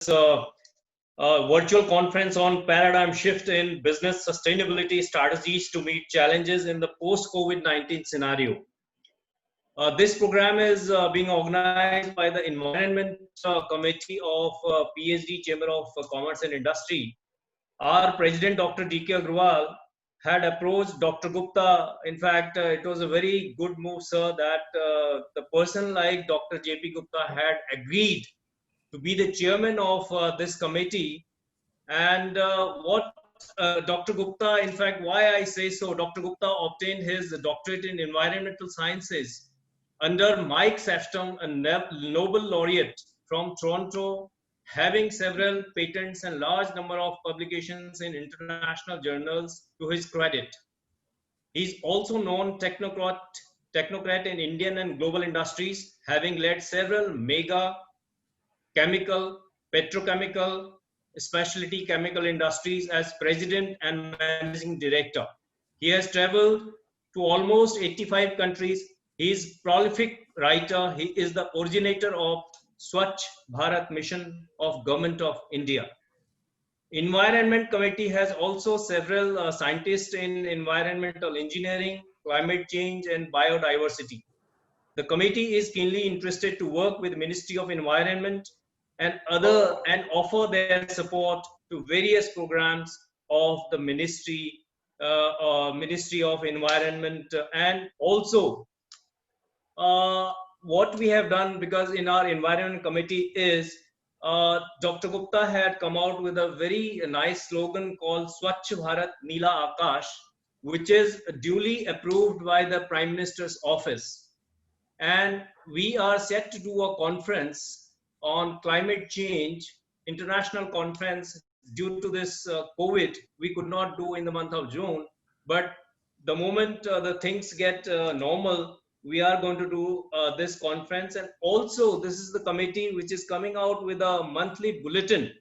virtual conference on paradigm shift in business sustainability strategies to meet challenges in the post-COVID-19 scenario. This program is being organized by the Environment Committee of PhD Chamber of Commerce and Industry. Our President, Dr. D.K. Agarwal, had approached Dr. Gupta. In fact, it was a very good move, sir, that the person like Dr. J.P. Gupta had agreed to be the chairman of this committee. And what Dr. Gupta, in fact, why I say so, Dr. Gupta obtained his doctorate in environmental sciences under Mike Sefton, a Nobel laureate from Toronto, having several patents and large number of publications in international journals to his credit. He's also known technocrat in Indian and global industries, having led several mega chemical, petrochemical, specialty chemical industries as president and managing director. He has traveled to almost 85 countries. He is prolific writer. He is the originator of Swachh Bharat mission of Government of India. Environment Committee has also several scientists in environmental engineering, climate change, and biodiversity. The committee is keenly interested to work with Ministry of Environment and offer their support to various programs of the Ministry of Environment, and also what we have done, because in our Environment Committee is Dr. Gupta had come out with a very nice slogan called Swachh Bharat Neela Akash, which is duly approved by the Prime Minister's office. And we are set to do a conference on climate change, international conference. Due to this COVID, we could not do in the month of June, but the moment the things get normal, we are going to do this conference. And also this is the committee which is coming out with a monthly bulletin,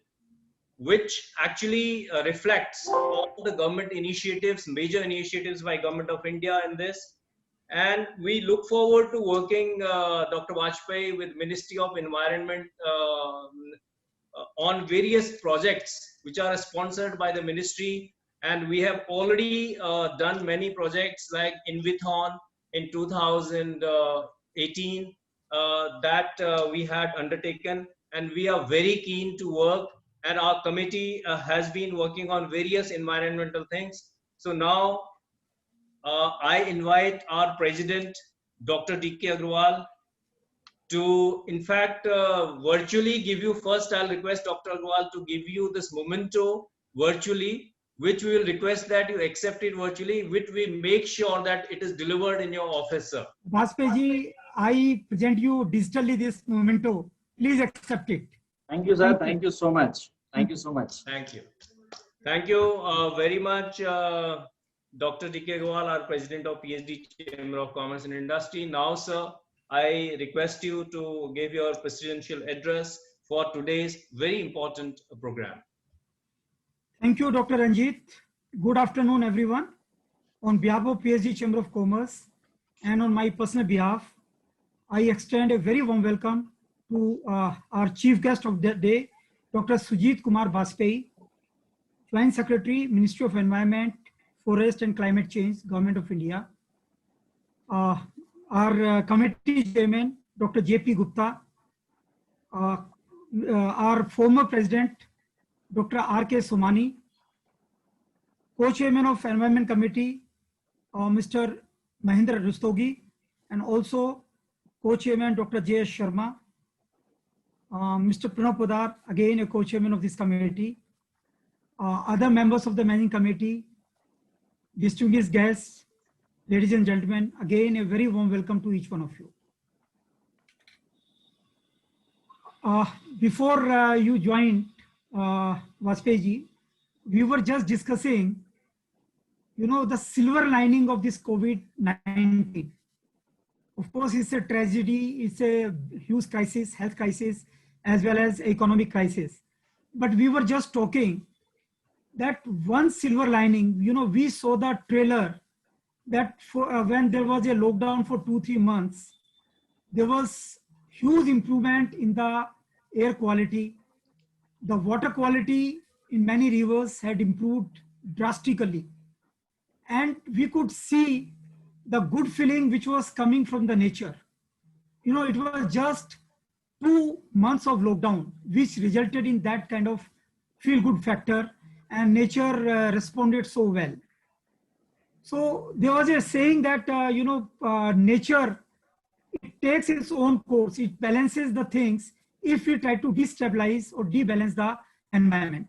which actually reflects all the government initiatives, major initiatives by Government of India in this. And we look forward to working, Dr. Vajpayee, with Ministry of Environment on various projects which are sponsored by the ministry. And we have already done many projects like Invithon in 2018 that we had undertaken. And we are very keen to work. And our committee has been working on various environmental things. So now I invite our president, Dr. D.K. Agarwal, to, in fact, virtually give you, first I'll request Dr. Agarwal to give you this memento virtually, which we will request that you accept it virtually, which we make sure that it is delivered in your office, sir. Vajpayee ji, I present you digitally this memento. Please accept it. Thank you, sir. Thank you so much. Thank you so much. Thank you. Thank you very much, Dr. D.K. Agarwal, our President of PhD Chamber of Commerce and Industry. Now, sir, I request you to give your presidential address for today's very important program. Thank you, Dr. Ranjit. Good afternoon, everyone. On behalf of PhD Chamber of Commerce and on my personal behalf, I extend a very warm welcome to our chief guest of the day, Dr. Sujit Kumar Vajpayee, Joint Secretary, Ministry of Environment, Forest and Climate Change, Government of India. Our committee chairman, Dr. J.P. Gupta, our former president, Dr. R.K. Somani, co-chairman of Environment Committee, Mr. Mahendra Rustogi, and also co-chairman Dr. J.S. Sharma, Mr. Pranav Poddar, again a co-chairman of this committee, other members of the managing committee, distinguished guests, ladies and gentlemen, again a very warm welcome to each one of you. Before you joined, Vajpayee ji, we were just discussing, the silver lining of this COVID-19. Of course, it's a tragedy, it's a huge crisis, health crisis, as well as economic crisis. But we were just talking that one silver lining, we saw the trailer that when there was a lockdown for 2-3 months, there was huge improvement in the air quality. the water quality in many rivers had improved drastically. And we could see the good feeling which was coming from the nature. You know, it was just 2 months of lockdown, which resulted in that kind of feel good factor, and nature responded so well. So there was a saying that, nature, it takes its own course, it balances the things if we try to destabilize or debalance the environment.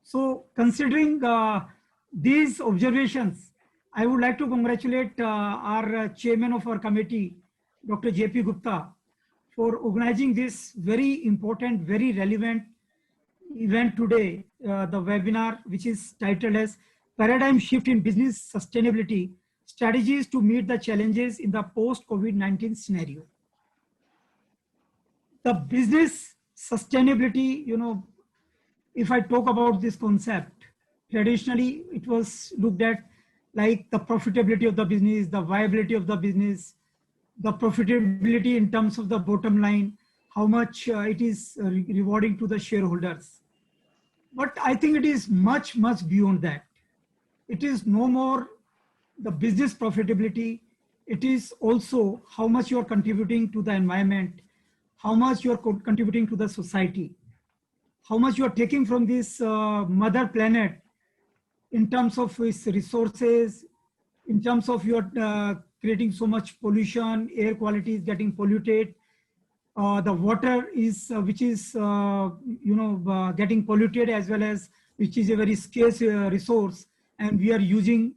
So considering these observations, I would like to congratulate our chairman of our committee, Dr. J.P. Gupta, for organizing this very important, very relevant event today, the webinar, which is titled as Paradigm Shift in Business Sustainability, Strategies to Meet the Challenges in the Post-COVID-19 Scenario. The business sustainability, you know, if I talk about this concept, traditionally it was looked at like the profitability of the business, the viability of the business, the profitability in terms of the bottom line, how much it is rewarding to the shareholders. But I think it is much, much beyond that. It is no more the business profitability. It is also how much you are contributing to the environment, how much you are contributing to the society, how much you are taking from this mother planet in terms of its resources, in terms of your creating so much pollution, air quality is getting polluted, the water is which is getting polluted, as well as which is a very scarce resource, and we are using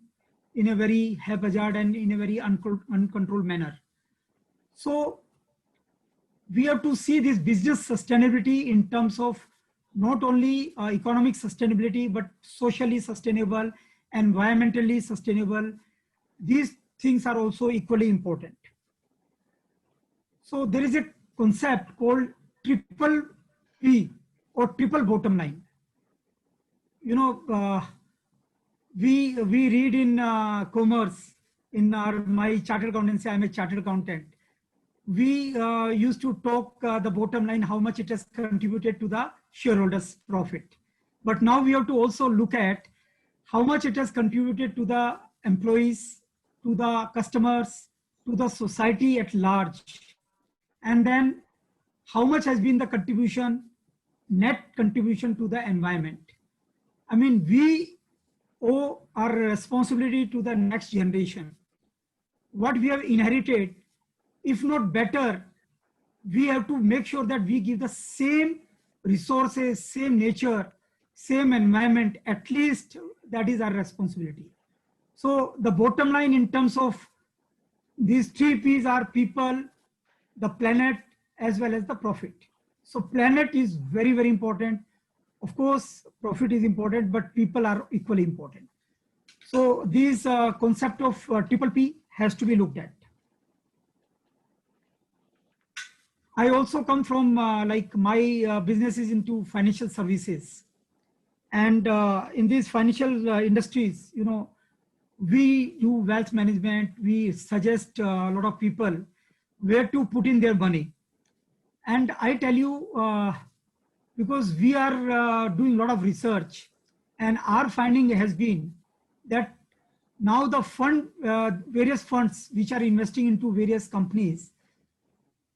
in a very haphazard and in a very uncontrolled manner. So we have to see this business sustainability in terms of not only economic sustainability, but socially sustainable, environmentally sustainable. These things are also equally important. So there is a concept called triple P or triple bottom line. You know, we read in commerce in my chartered accountancy. I'm a chartered accountant. We used to talk the bottom line, how much it has contributed to the shareholders' profit. But now we have to also look at how much it has contributed to the employees, to the customers, to the society at large. And then how much has been the contribution, net contribution to the environment. I mean, we owe our responsibility to the next generation. What we have inherited, if not better, we have to make sure that we give the same resources, same nature, same environment, at least that is our responsibility. So the bottom line in terms of these 3 P's are people, the planet, as well as the profit. So planet is very, very important. Of course, profit is important, but people are equally important. So this concept of triple P has to be looked at. I also come from like my business is into financial services, and in these financial industries, you know, we do wealth management. We suggest a lot of people where to put in their money, and I tell you, because we are doing a lot of research, and our finding has been that now the various funds which are investing into various companies,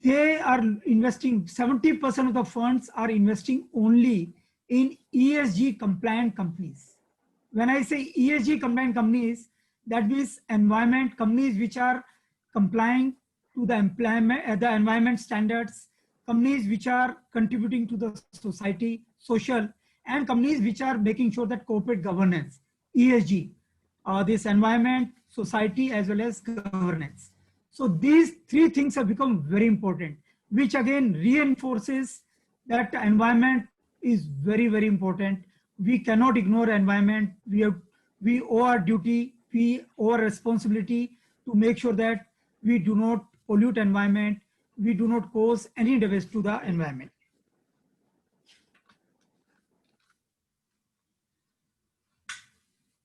they are investing, 70% of the funds are investing only in ESG compliant companies. When I say ESG compliant companies, that means environment companies which are complying to the environment standards, companies which are contributing to the society, social, and companies which are making sure that corporate governance, ESG, this environment, society, as well as governance. So these 3 things have become very important, which again reinforces that environment is very, very important. We cannot ignore environment. We owe our duty, we owe our responsibility to make sure that we do not pollute environment, we do not cause any damage to the environment.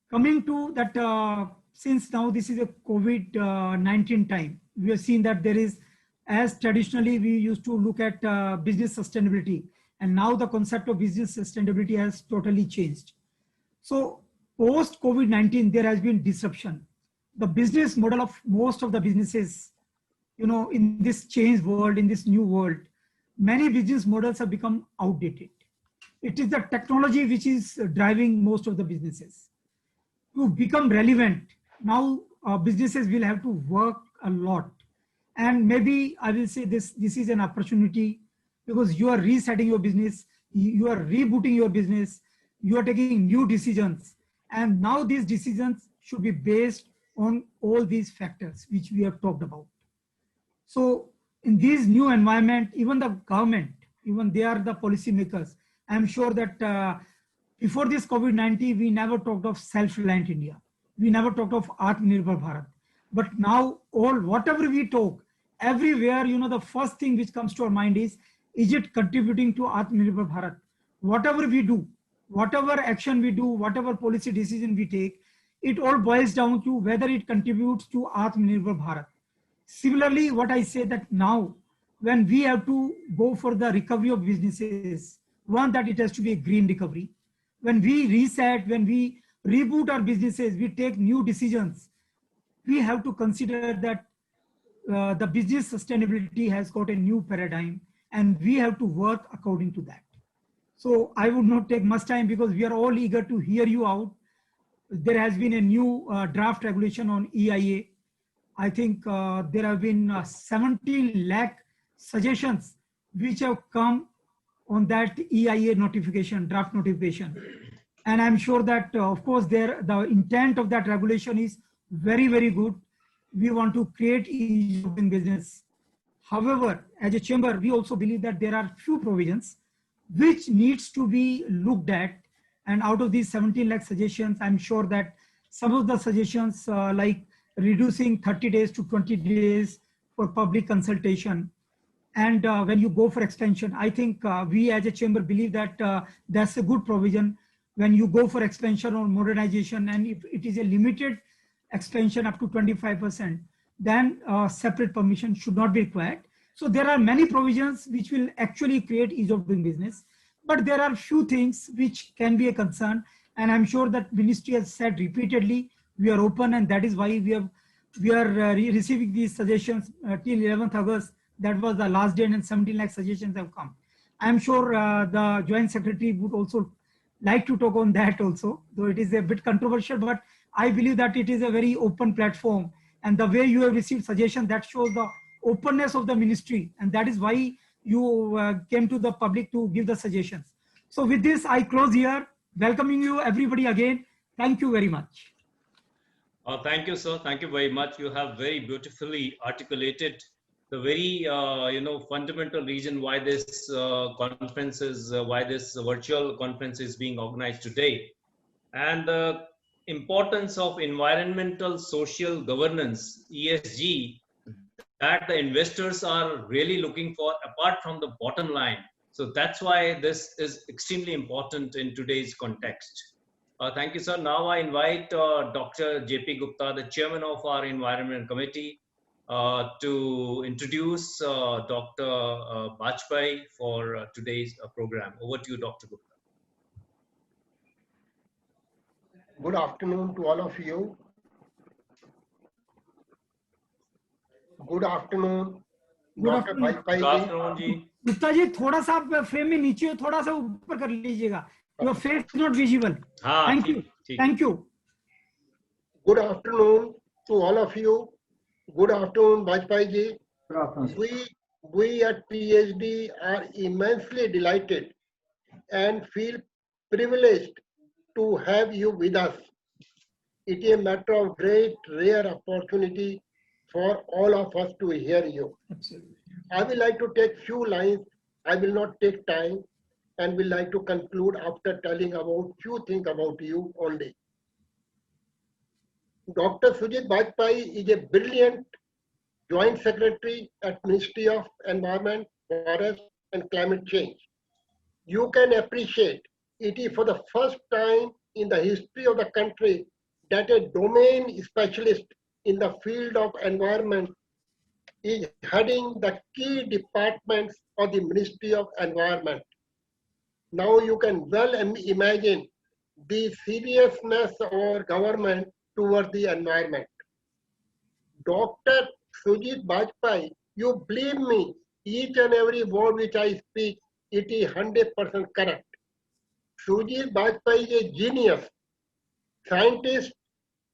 Coming to that, since now this is a COVID-19 time, we have seen that there is, as traditionally we used to look at business sustainability, And now the concept of business sustainability has totally changed. So post COVID-19, there has been disruption. The business model of most of the businesses, in this changed world, in this new world, many business models have become outdated. It is the technology which is driving most of the businesses. To become relevant, now businesses will have to work a lot. And maybe I will say this is an opportunity, because you are resetting your business, you are rebooting your business, you are taking new decisions. And now these decisions should be based on all these factors which we have talked about. So in this new environment, even the government, even they are the policy makers. I'm sure that before this COVID-19, we never talked of self-reliant India. We never talked of Atmanirbhar Bharat. But now whatever we talk, everywhere, the first thing which comes to our mind is it contributing to Atmanirbhar Bharat? Whatever we do, whatever action we do, whatever policy decision we take, it all boils down to whether it contributes to Atmanirbhar Bharat. Similarly, what I say that now, when we have to go for the recovery of businesses, one, that it has to be a green recovery. When we reset, when we reboot our businesses, we take new decisions, we have to consider that the business sustainability has got a new paradigm, and we have to work according to that. So I would not take much time, because we are all eager to hear you out. There has been a new draft regulation on EIA. I think there have been 17 lakh suggestions which have come on that EIA notification, draft notification. And I'm sure that, of course, the intent of that regulation is very, very good. We want to create ease of doing business. However, as a chamber, we also believe that there are few provisions which needs to be looked at. And out of these 17 lakh suggestions, I'm sure that some of the suggestions like reducing 30 days to 20 days for public consultation. And when you go for extension, I think we as a chamber believe that that's a good provision. When you go for expansion or modernization, and if it is a limited expansion up to 25%, then separate permission should not be required. So there are many provisions which will actually create ease of doing business, but there are few things which can be a concern. And I'm sure that ministry has said repeatedly, we are open, and that is why we are receiving these suggestions till 11th August. That was the last day, and 17 lakh suggestions have come. I'm sure the Joint Secretary would also like to talk on that also, though it is a bit controversial, but I believe that it is a very open platform. And the way you have received suggestions, that shows the openness of the ministry. And that is why you came to the public to give the suggestions. So with this, I close here, welcoming you everybody again. Thank you very much. Thank you, sir. Thank you very much. You have very beautifully articulated the very fundamental reason why this conference is, why this virtual conference is being organized today, and the importance of environmental social governance, ESG, that the investors are really looking for apart from the bottom line. So that's why this is extremely important in today's context. Thank you, sir. Now I invite Dr. JP Gupta, the chairman of our Environment Committee, to introduce Dr. Bajpai for today's program. Over to you, Dr. Gupta. Good afternoon to all of you. Good afternoon, Dr. Bajpai. Good afternoon, ji. Gupta ji, थोड़ा सा आप frame में नीचे थोड़ा सा ऊपर कर लीजिएगा. Your face is not visible. Thank you. Thank you. Good afternoon to all of you. Good afternoon, Bajpai ji. Good afternoon. We at PhD are immensely delighted and feel privileged to have you with us. It is a matter of great, rare opportunity for all of us to hear you. Absolutely. I will like to take few lines. I will not take time, and will like to conclude after telling about few things about you only. Dr. Sujit Bajpai is a brilliant Joint Secretary at Ministry of Environment, Forest and Climate Change. You can appreciate it is for the first time in the history of the country that a domain specialist in the field of environment is heading the key departments of the Ministry of Environment. Now you can well imagine the seriousness of our government towards the environment. Dr. Sujit Bajpai, you believe me, each and every word which I speak, it is 100% correct. Sujit Bajpai is a genius, scientist,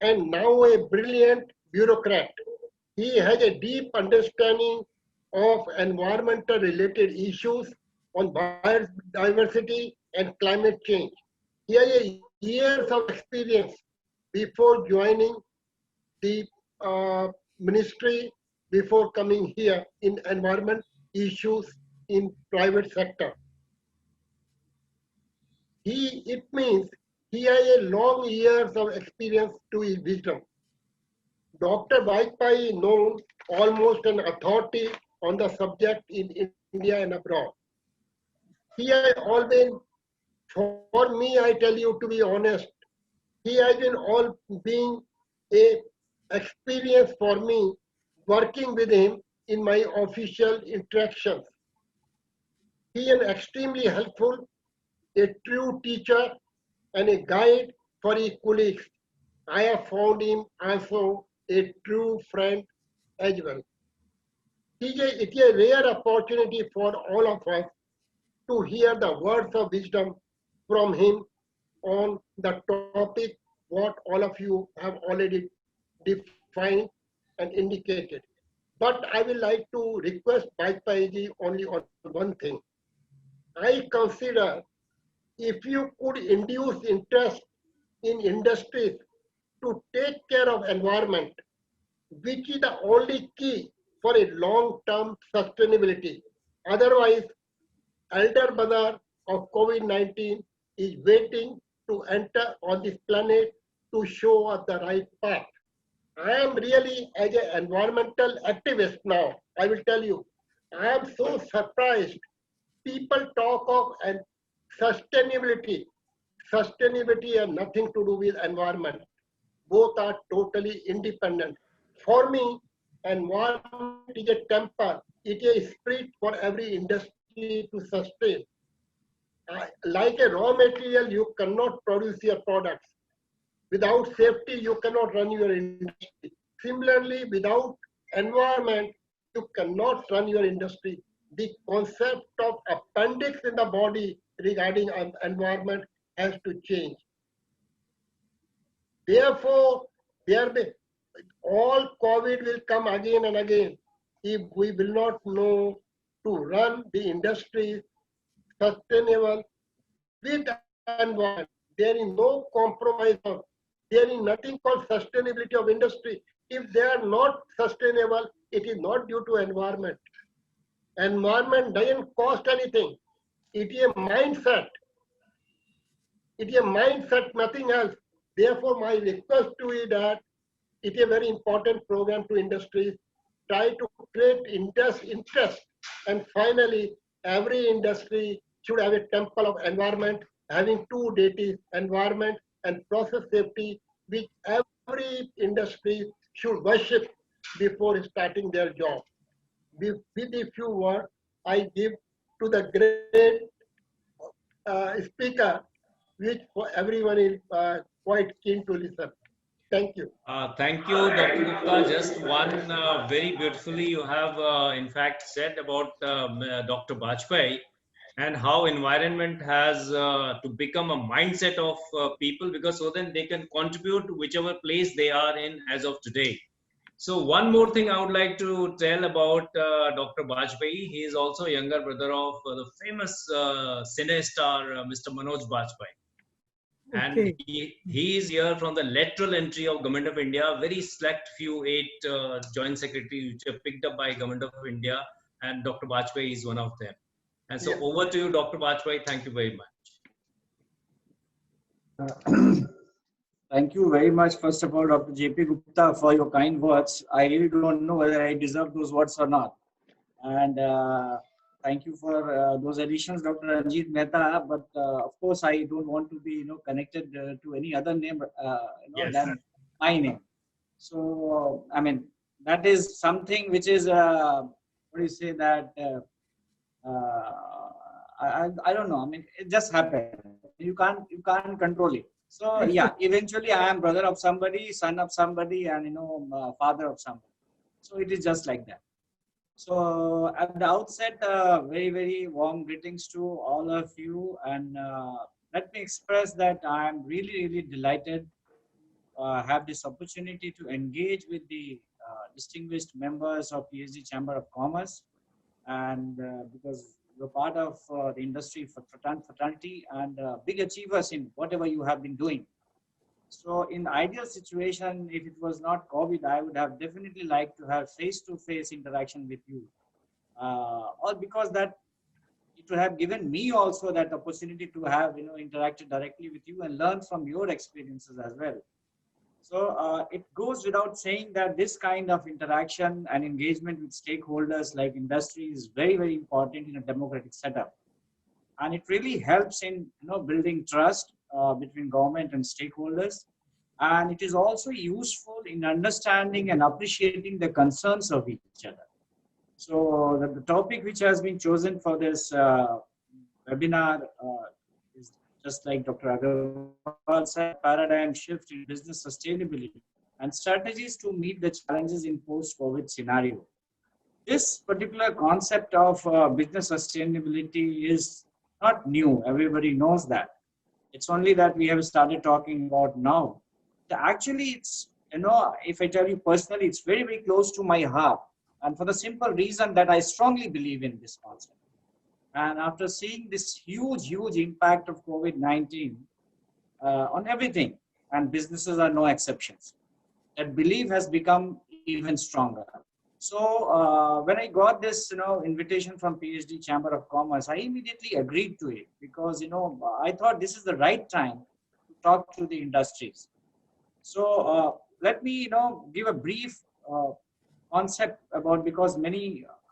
and now a brilliant bureaucrat. He has a deep understanding of environmental related issues on biodiversity and climate change. He has years of experience before joining the ministry, before coming here in environment issues in private sector. It means he has a long years of experience to his wisdom. Dr. Bajpai is known almost an authority on the subject in India and abroad. He has always, for me, I tell you to be honest, he has been all being a experience for me working with him in my official interactions. He is extremely helpful, a true teacher and a guide for his colleagues. I have found him also a true friend as well. It is a rare opportunity for all of us to hear the words of wisdom from him on the topic what all of you have already defined and indicated. But I will like to request Bajpai only on one thing. I consider if you could induce interest in industries to take care of environment, which is the only key for a long-term sustainability. Otherwise, elder brother of COVID-19 is waiting to enter on this planet to show us the right path. I am really, as an environmental activist now, I will tell you, I am so surprised. People talk of and sustainability. Sustainability has nothing to do with environment. Both are totally independent. For me, environment is a temper. It is a spirit for every industry to sustain. Like a raw material, you cannot produce your products. Without safety, you cannot run your industry. Similarly, without environment, you cannot run your industry. The concept of appendix in the body regarding environment has to change. Therefore, all COVID will come again and again if we will not know to run the industry sustainable with environment. There is no compromise. There is nothing called sustainability of industry. If they are not sustainable, it is not due to environment. Environment doesn't cost anything. It is a mindset. It is a mindset, nothing else. Therefore, my request to you that it is a very important program to industries. Try to create interest. And finally, every industry should have a temple of environment, having two deities, environment and process safety, which every industry should worship before starting their job. With a few words, I give to the great speaker, which everyone is quite keen to listen. Thank you. Thank you, Dr. Gupta. Just one very beautifully you have in fact said about Dr. Bajpai and how environment has to become a mindset of people, because so then they can contribute to whichever place they are in as of today. So one more thing I would like to tell about Dr. Bajpai. He is also a younger brother of the famous cine star Mr. Manoj Bajpai. And Okay. he is here from the lateral entry of Government of India, very select few 8 joint secretaries which are picked up by Government of India, and Dr. Bajpai is one of them. And so over to you, Dr. Bajpai. Thank you very much. Thank you very much, first of all, Dr. J.P. Gupta, for your kind words. I really don't know whether I deserve those words or not. And thank you for those additions, Dr. Ranjit Mehta. But of course, I don't want to be, connected to any other name Yes. than my name. So, I mean, that is something which is, what do you say that I don't know. I mean, it just happened. You can't control it. So yeah, eventually I am brother of somebody, son of somebody, and father of somebody. So it is just like that. So at the outset, very very warm greetings to all of you, and let me express that I am really delighted have this opportunity to engage with the distinguished members of PhD Chamber of Commerce, and because you're part of the industry for fraternity and big achievers in whatever you have been doing. So in ideal situation, if it was not COVID, I would have definitely liked to have face-to-face interaction with you. All because that it would have given me also that opportunity to have interacted directly with you and learn from your experiences as well. So it goes without saying that this kind of interaction and engagement with stakeholders like industry is very important in a democratic setup, and it really helps in building trust between government and stakeholders, and it is also useful in understanding and appreciating the concerns of each other. So the topic which has been chosen for this webinar is just like Dr. Agarwal said, paradigm shift in business sustainability and strategies to meet the challenges in post-COVID scenario. This particular concept of business sustainability is not new. Everybody knows that. It's only that we have started talking about now. Actually, it's, if I tell you personally, it's very close to my heart. And for the simple reason that I strongly believe in this concept. And after seeing this huge impact of COVID-19 on everything, and businesses are no exceptions, that belief has become even stronger. So when I got this, invitation from PhD Chamber of Commerce, I immediately agreed to it because, I thought this is the right time to talk to the industries. So let me, give a brief concept about, because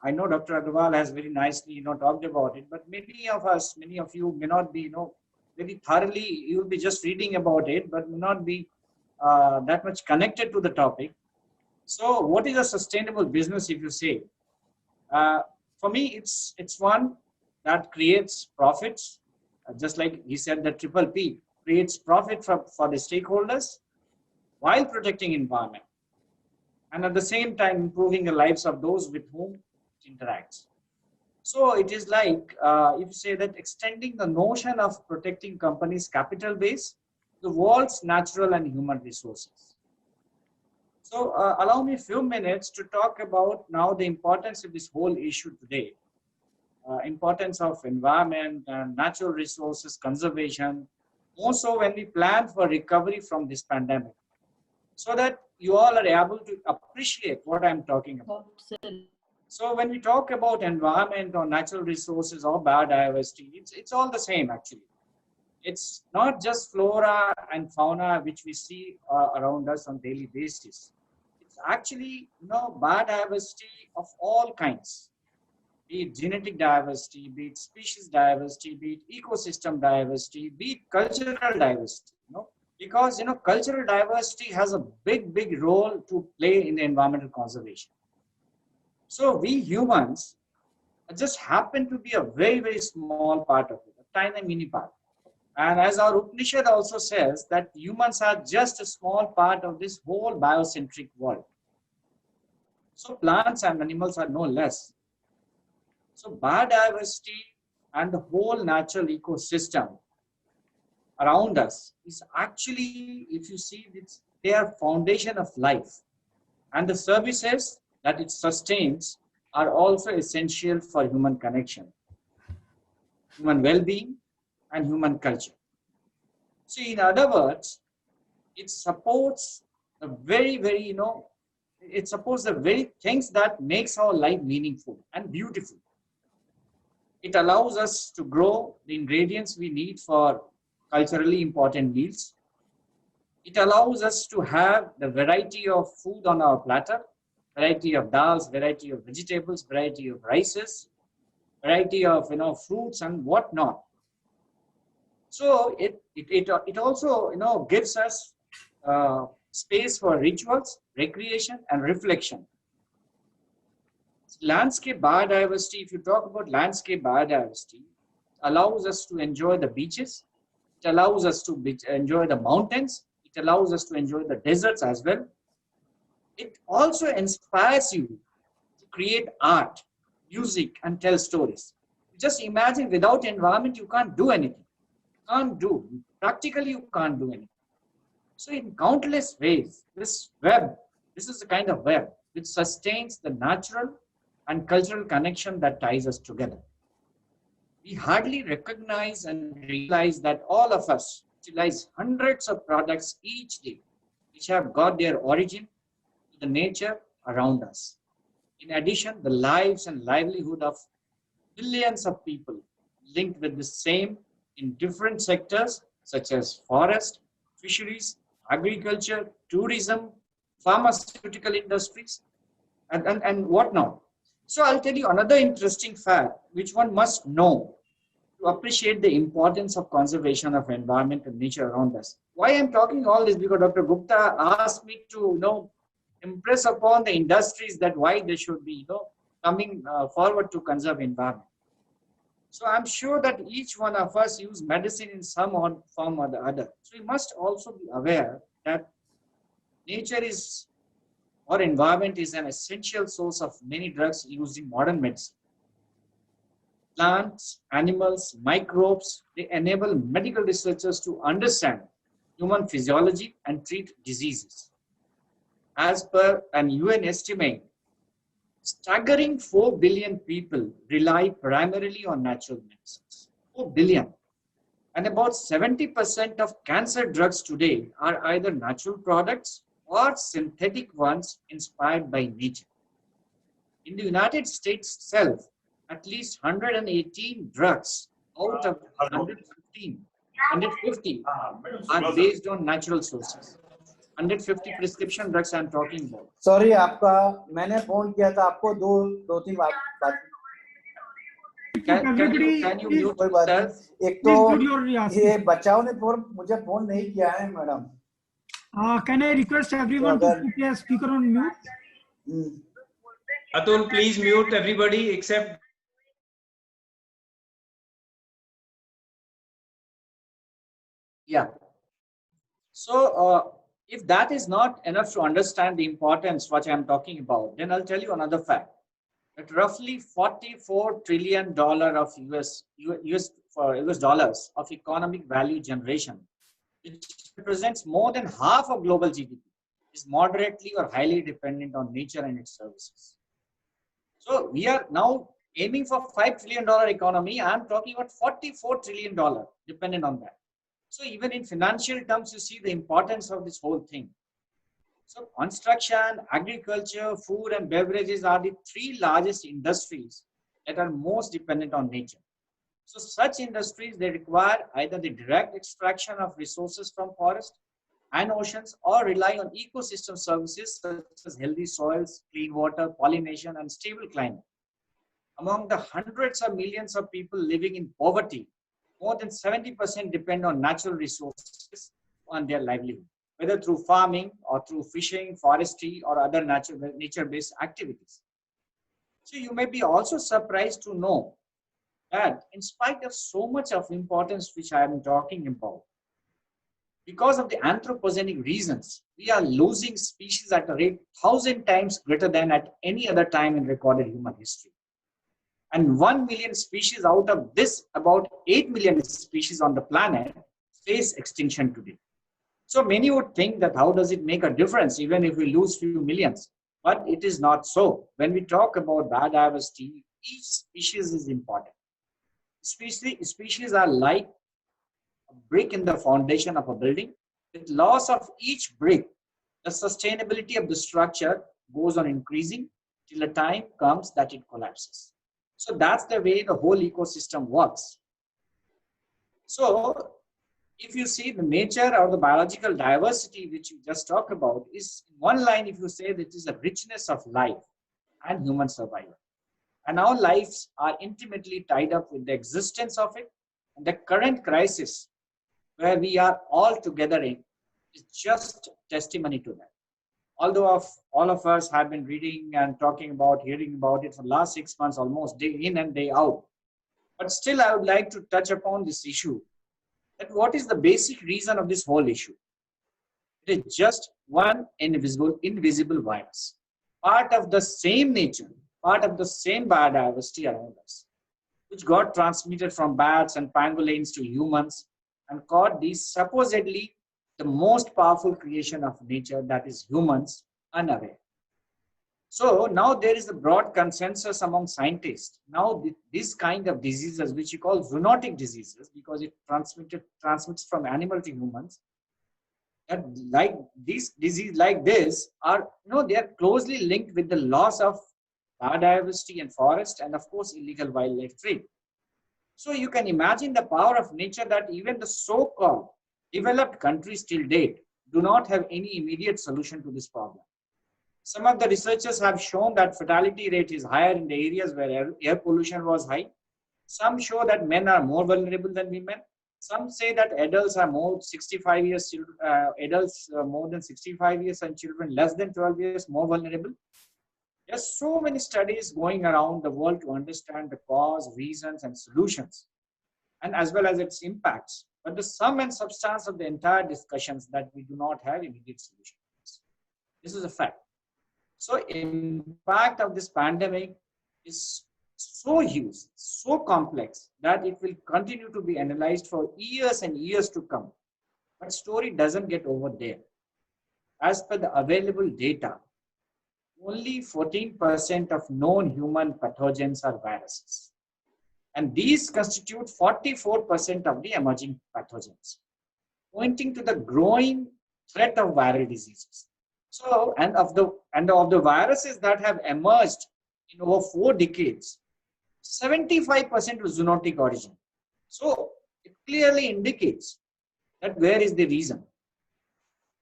I know Dr. Agarwal has very nicely, talked about it, but many of you may not be, very thoroughly, you'll be just reading about it, but may not be that much connected to the topic. So what is a sustainable business, if you say? For me, it's one that creates profits, just like he said, the triple P, creates profit for the stakeholders while protecting environment, and at the same time improving the lives of those with whom it interacts. So it is like, if you say that, extending the notion of protecting companies' capital base, the world's natural and human resources. So allow me a few minutes to talk about now the importance of this whole issue today. Importance of environment and natural resources conservation, also when we plan for recovery from this pandemic, so that you all are able to appreciate what I'm talking about. So when we talk about environment or natural resources or biodiversity, it's all the same actually. It's not just flora and fauna which we see around us on daily basis. It's actually, biodiversity of all kinds, be it genetic diversity, be it species diversity, be it ecosystem diversity, be it cultural diversity. Because cultural diversity has a big role to play in the environmental conservation. So we humans just happen to be a very small part of it, a tiny mini part. And as our Upanishad also says, that humans are just a small part of this whole biocentric world. So plants and animals are no less. So biodiversity and the whole natural ecosystem around us is actually, if you see, they are foundation of life, and the services that it sustains are also essential for human connection, human well-being, and human culture. So in other words, it supports the very, it supports the very things that makes our life meaningful and beautiful. It allows us to grow the ingredients we need for culturally important meals. It allows us to have the variety of food on our platter, variety of dals, variety of vegetables, variety of rices, variety of fruits and whatnot. So it also gives us space for rituals, recreation, and reflection. Landscape biodiversity. If you talk about landscape biodiversity, allows us to enjoy the beaches. It allows us to enjoy the mountains. It allows us to enjoy the deserts as well. It also inspires you to create art, music, and tell stories. Just imagine, without environment, you can't do anything. Practically you can't do anything. So in countless ways, this is a kind of web which sustains the natural and cultural connection that ties us together. We hardly recognize and realize that all of us utilize hundreds of products each day, which have got their origin in the nature around us. In addition, the lives and livelihood of billions of people linked with the same in different sectors such as forest, fisheries, agriculture, tourism, pharmaceutical industries, and whatnot. So I'll tell you another interesting fact which one must know to appreciate the importance of conservation of environment and nature around us. Why I'm talking all this? Because Dr. Gupta asked me to impress upon the industries that why they should be coming forward to conserve environment. So I'm sure that each one of us use medicine in some form or the other. So we must also be aware that nature is, or environment is, an essential source of many drugs used in modern medicine. Plants, animals, microbes, they enable medical researchers to understand human physiology and treat diseases. As per an UN estimate, staggering 4 billion people rely primarily on natural medicines. 4 billion. And about 70% of cancer drugs today are either natural products or synthetic ones inspired by nature. In the United States itself, at least 118 drugs out of 150 are based on natural sources. 150 prescription drugs I'm talking about. Sorry, मैंने phone किया था आपको दो तीन बात. Can you mute yourself? एक तो ये बच्चाओं ने मुझे फोन नहीं किया है madam. Can I request everyone to put their speaker on mute? Atul, please mute everybody except. Yeah. So if that is not enough to understand the importance what I'm talking about, then I'll tell you another fact. That roughly $44 trillion of US dollars of economic value generation, which represents more than half of global GDP, is moderately or highly dependent on nature and its services. So we are now aiming for $5 trillion economy. I'm talking about $44 trillion dependent on that. So even in financial terms, you see the importance of this whole thing. So construction, agriculture, food and beverages are the three largest industries that are most dependent on nature. So such industries, they require either the direct extraction of resources from forest and oceans or rely on ecosystem services such as healthy soils, clean water, pollination and stable climate. Among the hundreds of millions of people living in poverty, more than 70% depend on natural resources on their livelihood, whether through farming or through fishing, forestry, or other nature-based activities. So you may be also surprised to know that in spite of so much of importance which I am talking about, because of the anthropogenic reasons, we are losing species at a rate 1,000 times greater than at any other time in recorded human history. And 1 million species out of this, about 8 million species on the planet face extinction today. So many would think that how does it make a difference even if we lose few millions? But it is not so. When we talk about biodiversity, each species is important. Species are like a brick in the foundation of a building. With loss of each brick, the sustainability of the structure goes on increasing till a time comes that it collapses. So that's the way the whole ecosystem works. So if you see the nature or the biological diversity which you just talked about is in one line, if you say that it is a richness of life and human survival. And our lives are intimately tied up with the existence of it. And the current crisis where we are all together in is just testimony to that. Although all of us have been reading and talking about, hearing about it for the last 6 months, almost day in and day out. But still, I would like to touch upon this issue. That what is the basic reason of this whole issue? It is just one invisible virus, part of the same nature, part of the same biodiversity around us, which got transmitted from bats and pangolins to humans and caught these supposedly the most powerful creation of nature, that is humans, unaware. So now there is a broad consensus among scientists. Now this kind of diseases, which you call zoonotic diseases, because it transmits from animal to humans, that like this disease like this are, they are closely linked with the loss of biodiversity and forest, and of course illegal wildlife trade. So you can imagine the power of nature that even the so-called developed countries till date do not have any immediate solution to this problem. Some of the researchers have shown that fatality rate is higher in the areas where air pollution was high. Some show that men are more vulnerable than women. Some say that adults are more 65 years, adults more than 65 years and children less than 12 years more vulnerable. There's so many studies going around the world to understand the cause, reasons, and solutions, and as well as its impacts. But the sum and substance of the entire discussions that we do not have immediate solutions. This is a fact. So impact of this pandemic is so huge, so complex that it will continue to be analyzed for years and years to come. But story doesn't get over there. As per the available data, only 14% of known human pathogens are viruses. And these constitute 44% of the emerging pathogens, pointing to the growing threat of viral diseases. So, and of the viruses that have emerged in over 4 decades, 75% was zoonotic origin. So it clearly indicates that where is the reason.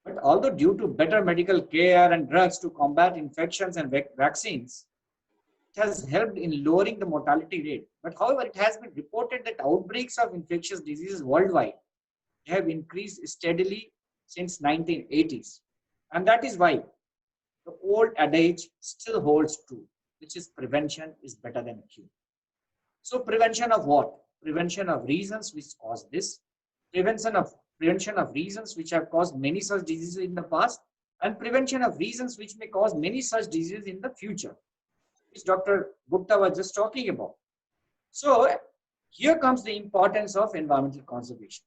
But although due to better medical care and drugs to combat infections and vaccines, it has helped in lowering the mortality rate. But however, it has been reported that outbreaks of infectious diseases worldwide have increased steadily since 1980s. And that is why the old adage still holds true, which is prevention is better than cure. So prevention of what? Prevention of reasons which cause this, prevention of reasons which have caused many such diseases in the past, and prevention of reasons which may cause many such diseases in the future, which Dr. Gupta was just talking about. So here comes the importance of environmental conservation,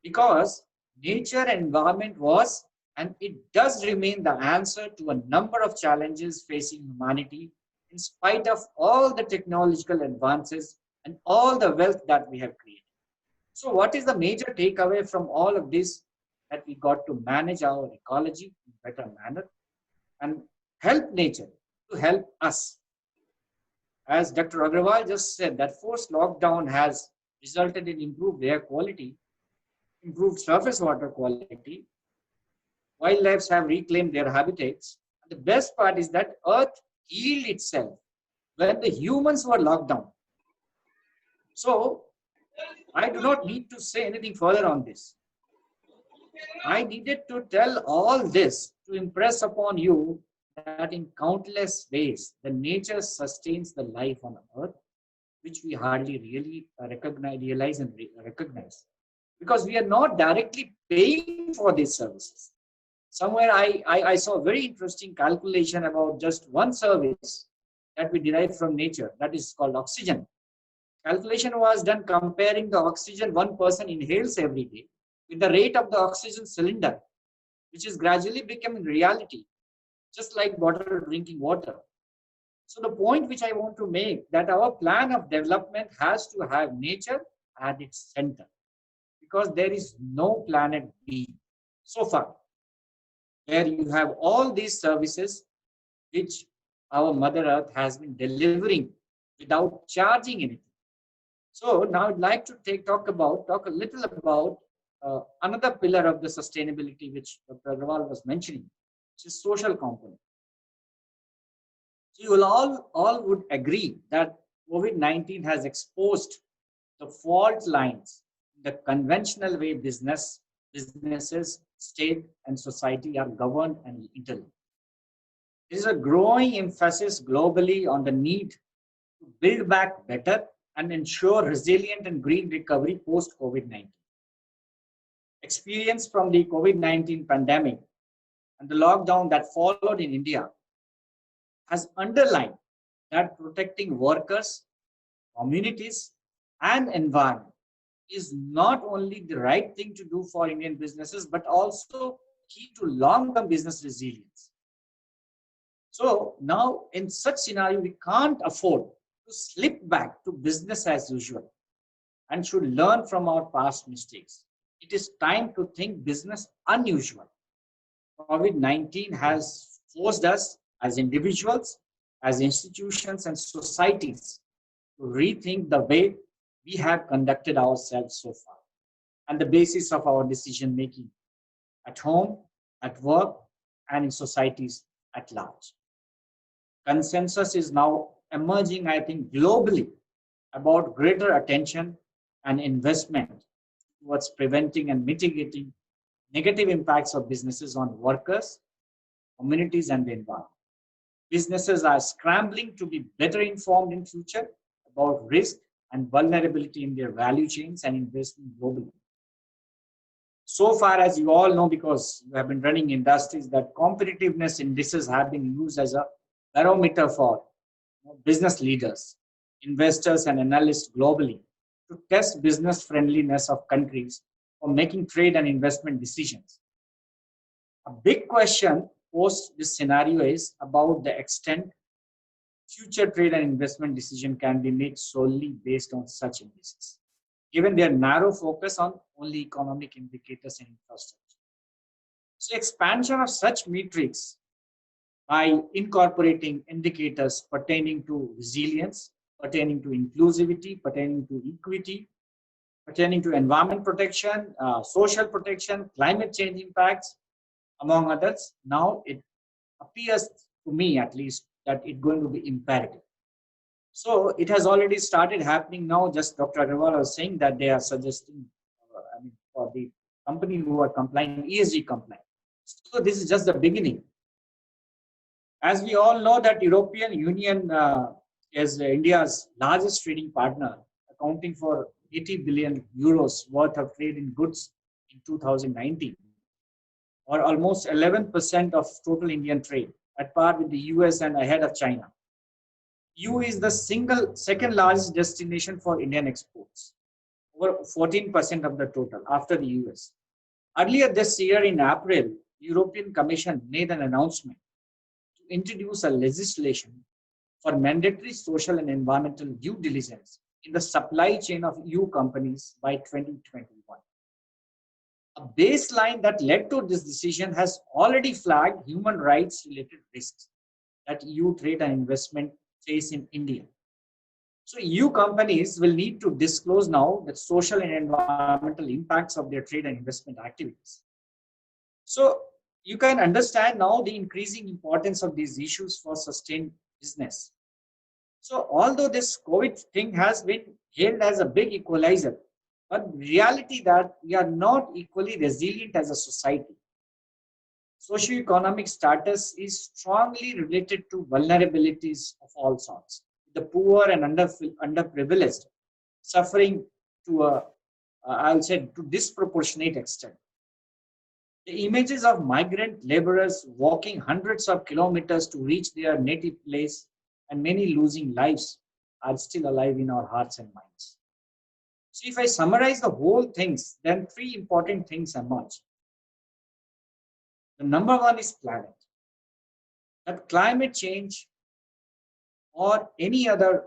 because nature and environment was and it does remain the answer to a number of challenges facing humanity in spite of all the technological advances and all the wealth that we have created. So what is the major takeaway from all of this? That we got to manage our ecology in a better manner and help nature to help us. As Dr. Agrawal just said, that forced lockdown has resulted in improved air quality, improved surface water quality. Wildlife have reclaimed their habitats. And the best part is that Earth healed itself when the humans were locked down. So I do not need to say anything further on this. I needed to tell all this to impress upon you that in countless ways, the nature sustains the life on Earth, which we hardly really realize and recognize. Because we are not directly paying for these services. Somewhere I saw a very interesting calculation about just one service that we derive from nature, that is called oxygen. Calculation was done comparing the oxygen one person inhales every day with the rate of the oxygen cylinder, which is gradually becoming reality, just like drinking water. So the point which I want to make, that our plan of development has to have nature at its center, because there is no planet B so far where you have all these services which our Mother Earth has been delivering without charging anything. So now I'd like to talk a little about another pillar of the sustainability which Dr. Agrawal was mentioning, which is social component. So you will all would agree that COVID-19 has exposed the fault lines, the conventional way businesses, state, and society are governed and interlinked. There is a growing emphasis globally on the need to build back better and ensure resilient and green recovery post-COVID-19. Experience from the COVID-19 pandemic and the lockdown that followed in India has underlined that protecting workers, communities, and environment is not only the right thing to do for Indian businesses, but also key to long-term business resilience. So now in such scenario, we can't afford to slip back to business as usual and should learn from our past mistakes. It is time to think business unusual. COVID-19 has forced us as individuals, as institutions and societies to rethink the way we have conducted ourselves so far and the basis of our decision making at home, at work, and in societies at large. Consensus is now emerging, I think, globally about greater attention and investment towards preventing and mitigating negative impacts of businesses on workers, communities, and the environment. Businesses are scrambling to be better informed in future about risk and vulnerability in their value chains and investing globally. So far, as you all know, because you have been running industries, that competitiveness indices have been used as a barometer for business leaders, investors, and analysts globally to test business friendliness of countries for making trade and investment decisions. A big question post this scenario is about the extent future trade and investment decision can be made solely based on such indices, given their narrow focus on only economic indicators and infrastructure. So expansion of such metrics by incorporating indicators pertaining to resilience, pertaining to inclusivity, pertaining to equity, pertaining to environment protection, social protection, climate change impacts, among others. Now it appears to me at least that it's going to be imperative. So it has already started happening now. Just Dr. Agarwal was saying that they are suggesting for the company who are complying, ESG compliant. So this is just the beginning. As we all know that European Union is India's largest trading partner, accounting for 80 billion euros worth of trade in goods in 2019, or almost 11% of total Indian trade, at par with the US and ahead of China. EU is the second largest destination for Indian exports, over 14% of the total after the US. Earlier this year in April, the European Commission made an announcement to introduce a legislation for mandatory social and environmental due diligence in the supply chain of EU companies by 2021. A baseline that led to this decision has already flagged human rights related risks that EU trade and investment face in India. So EU companies will need to disclose now the social and environmental impacts of their trade and investment activities. So you can understand now the increasing importance of these issues for sustained business. So although this COVID thing has been hailed as a big equalizer, but reality that we are not equally resilient as a society. Socioeconomic status is strongly related to vulnerabilities of all sorts. The poor and underprivileged suffering to I'll say to disproportionate extent. The images of migrant laborers walking hundreds of kilometers to reach their native place and many losing lives are still alive in our hearts and minds. So if I summarize the whole things, then three important things emerge. The number one is planet. That climate change or any other,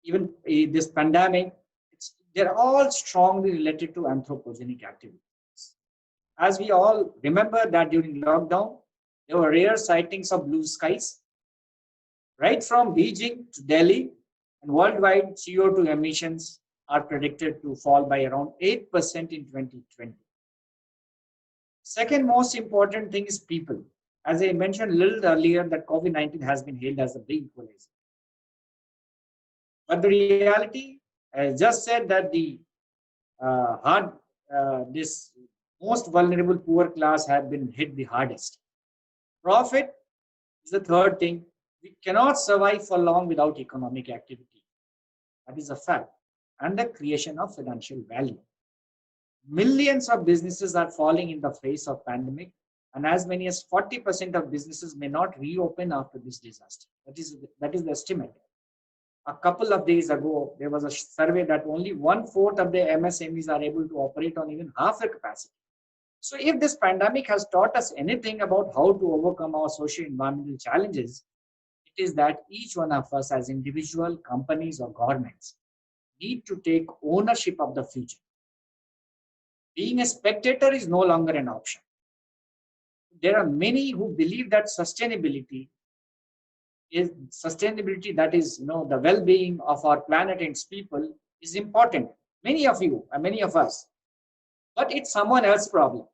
even this pandemic, they're all strongly related to anthropogenic activities. As we all remember that during lockdown, there were rare sightings of blue skies. Right from Beijing to Delhi, and worldwide CO2 emissions are predicted to fall by around 8% in 2020. Second most important thing is people. As I mentioned a little earlier, that COVID-19 has been hailed as a big equalizer. But the reality, I just said that the this most vulnerable poor class have been hit the hardest. Profit is the third thing. We cannot survive for long without economic activity. That is a fact. And the creation of financial value. Millions of businesses are falling in the face of pandemic, and as many as 40% of businesses may not reopen after this disaster. That is the estimate. A couple of days ago, there was a survey that only 1/4 of the MSMEs are able to operate on even half their capacity. So if this pandemic has taught us anything about how to overcome our social environmental challenges, it is that each one of us as individual, companies or governments need to take ownership of the future. Being a spectator is no longer an option. There are many who believe that sustainability, that is, the well-being of our planet and its people is important. Many of you and many of us, but it's someone else's problem.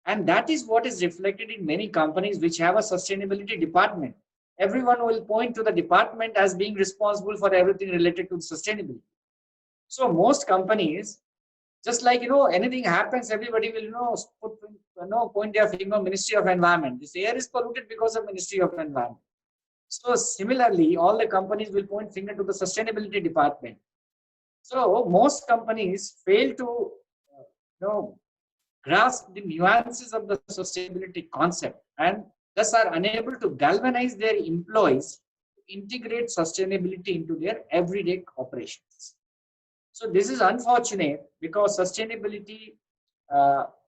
And that is what is reflected in many companies which have a sustainability department. Everyone will point to the department as being responsible for everything related to sustainability. So most companies, just like, anything happens, everybody will point their finger, Ministry of Environment. This air is polluted because of Ministry of Environment. So similarly, all the companies will point finger to the sustainability department. So most companies fail to, grasp the nuances of the sustainability concept and thus are unable to galvanize their employees to integrate sustainability into their everyday operations. So this is unfortunate because sustainability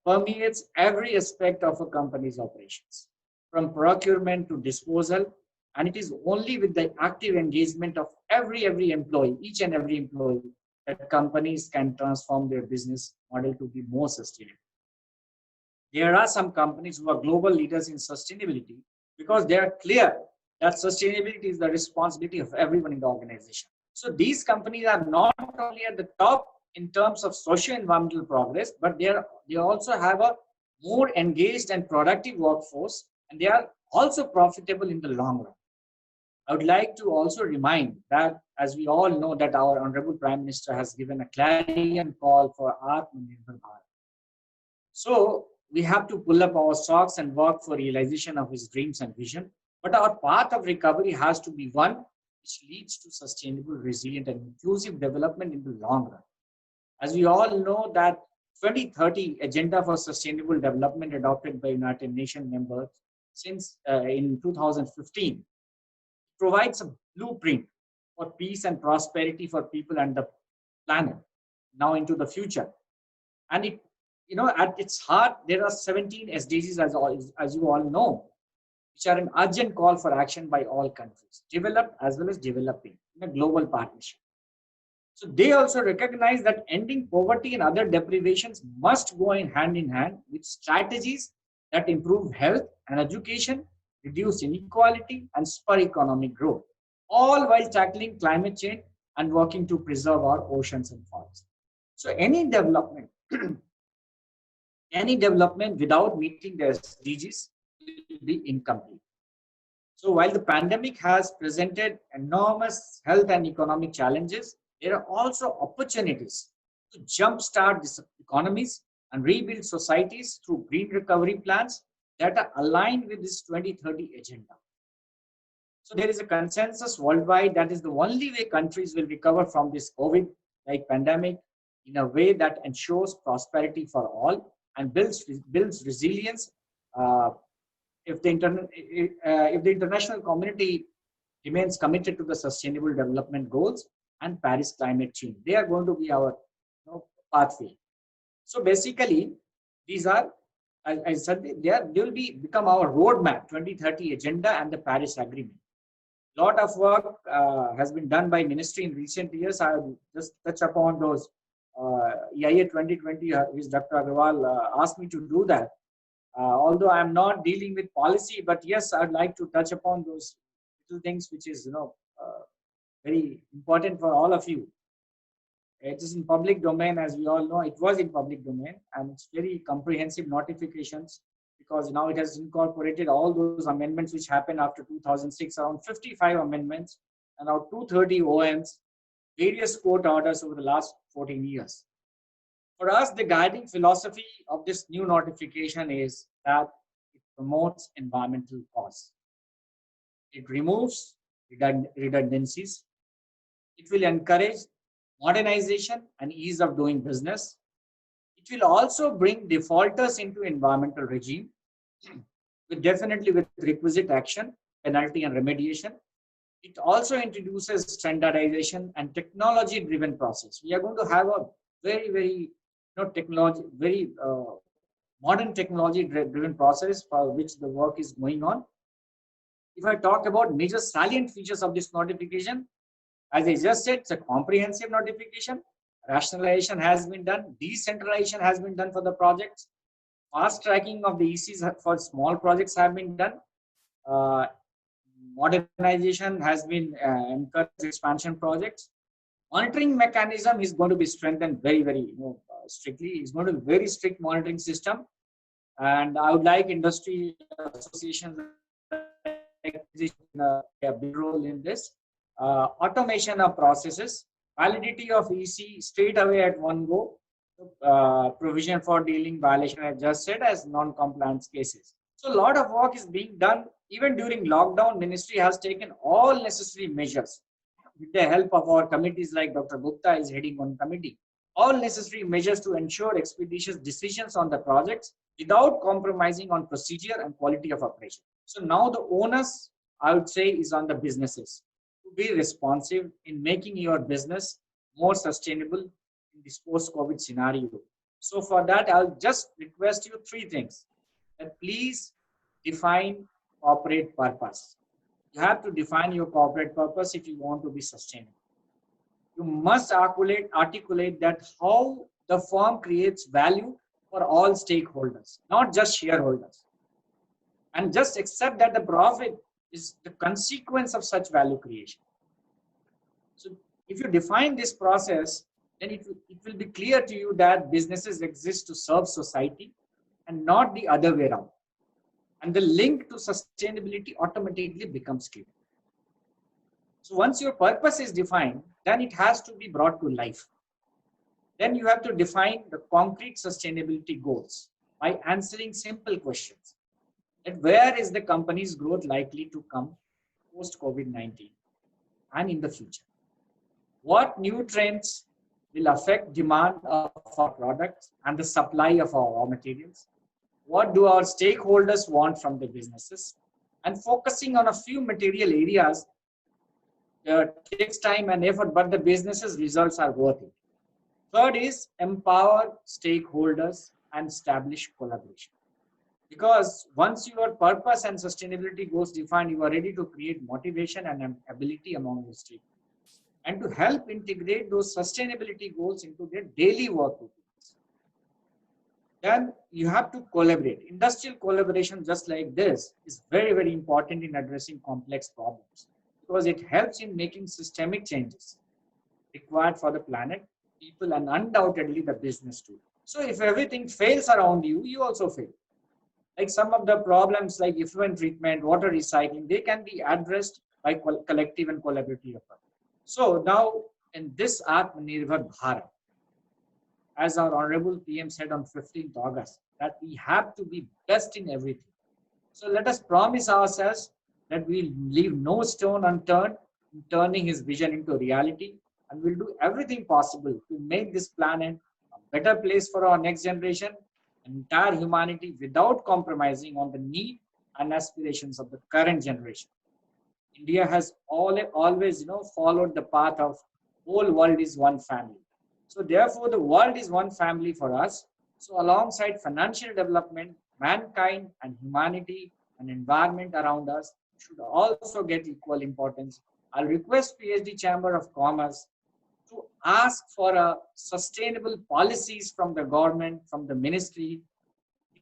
permeates every aspect of a company's operations, from procurement to disposal, and it is only with the active engagement of every employee, each and every employee, that companies can transform their business model to be more sustainable. There are some companies who are global leaders in sustainability because they are clear that sustainability is the responsibility of everyone in the organization. So these companies are not only at the top in terms of social environmental progress, but they also have a more engaged and productive workforce, and they are also profitable in the long run. I would like to also remind that, as we all know, that our Honorable Prime Minister has given a clarion call for Atmanirbhar Bharat. So we have to pull up our socks and work for realization of his dreams and vision. But our path of recovery has to be one which leads to sustainable, resilient, and inclusive development in the long run. As we all know that 2030 Agenda for Sustainable Development adopted by United Nations members since in 2015 provides a blueprint for peace and prosperity for people and the planet now into the future. And it, at its heart, there are 17 SDGs, as you all know, which are an urgent call for action by all countries, developed as well as developing, in a global partnership. So they also recognize that ending poverty and other deprivations must go in hand with strategies that improve health and education, reduce inequality, and spur economic growth, all while tackling climate change and working to preserve our oceans and forests. So any development without meeting the SDGs will be incomplete. So while the pandemic has presented enormous health and economic challenges, there are also opportunities to jumpstart these economies and rebuild societies through green recovery plans that are aligned with this 2030 agenda. So there is a consensus worldwide that is the only way countries will recover from this COVID-like pandemic in a way that ensures prosperity for all and builds resilience. If the international community remains committed to the Sustainable Development Goals and Paris climate change, they are going to be our pathway. So basically, these are, as I said, they will become our roadmap, 2030 Agenda and the Paris Agreement. A lot of work has been done by ministry in recent years. I will just touch upon those. EIA 2020, which Dr. Agarwal asked me to do that. Although I'm not dealing with policy, but yes, I'd like to touch upon those little things which is very important for all of you. It is in public domain, as we all know. It was in public domain, and it's very comprehensive notifications because now it has incorporated all those amendments which happened after 2006, around 55 amendments, and around 230 OMs, various court orders over the last 14 years. For us, the guiding philosophy of this new notification is that it promotes environmental cause. It removes redundancies, It will encourage modernization and ease of doing business. It will also bring defaulters into environmental regime, definitely with requisite action, penalty and remediation. It also introduces standardization and technology-driven process. We are going to have a very modern technology-driven process for which the work is going on. If I talk about major salient features of this notification, as I just said, it's a comprehensive notification. Rationalization has been done. Decentralization has been done for the projects. Fast tracking of the ECs for small projects have been done. Modernization has been encouraged expansion projects. Monitoring mechanism is going to be strengthened very strictly. It's going to be very strict monitoring system. And I would like industry associations a big role in this. Automation of processes, validity of EC straight away at one go, provision for dealing violation, I just said, as non-compliance cases. So a lot of work is being done. Even during lockdown, ministry has taken all necessary measures with the help of our committees, like Dr. Gupta is heading one committee, all necessary measures to ensure expeditious decisions on the projects without compromising on procedure and quality of operation. So now the onus, I would say, is on the businesses to be responsive in making your business more sustainable in this post-COVID scenario. So for that, I'll just request you three things. That please define corporate purpose. You have to define your corporate purpose if you want to be sustainable. You must articulate that how the firm creates value for all stakeholders, not just shareholders. And just accept that the profit is the consequence of such value creation. So if you define this process, then it will be clear to you that businesses exist to serve society and not the other way around. And the link to sustainability automatically becomes clear. So once your purpose is defined, then it has to be brought to life. Then you have to define the concrete sustainability goals by answering simple questions. And where is the company's growth likely to come post-COVID-19 and in the future? What new trends will affect demand of our products and the supply of our raw materials? What do our stakeholders want from the businesses? And focusing on a few material areas takes time and effort, but the business's results are worth it. Third is empower stakeholders and establish collaboration. Because once your purpose and sustainability goals defined, you are ready to create motivation and ability among your stakeholders and to help integrate those sustainability goals into their daily work routines. Then you have to collaborate. Industrial collaboration just like this is very important in addressing complex problems because it helps in making systemic changes required for the planet, people, and undoubtedly the business too. So if everything fails around you, you also fail. Like some of the problems like effluent treatment, water recycling, they can be addressed by collective and collaborative effort. So now in this Atmanirbhar Bharat, as our Honorable PM said on 15th August, that we have to be best in everything. So let us promise ourselves that we'll leave no stone unturned in turning his vision into reality, and we'll do everything possible to make this planet a better place for our next generation, entire humanity, without compromising on the need and aspirations of the current generation. India has always followed the path of whole world is one family. So therefore, the world is one family for us. So alongside financial development, mankind and humanity and environment around us should also get equal importance. I'll request PhD Chamber of Commerce to ask for a sustainable policies from the government, from the ministry.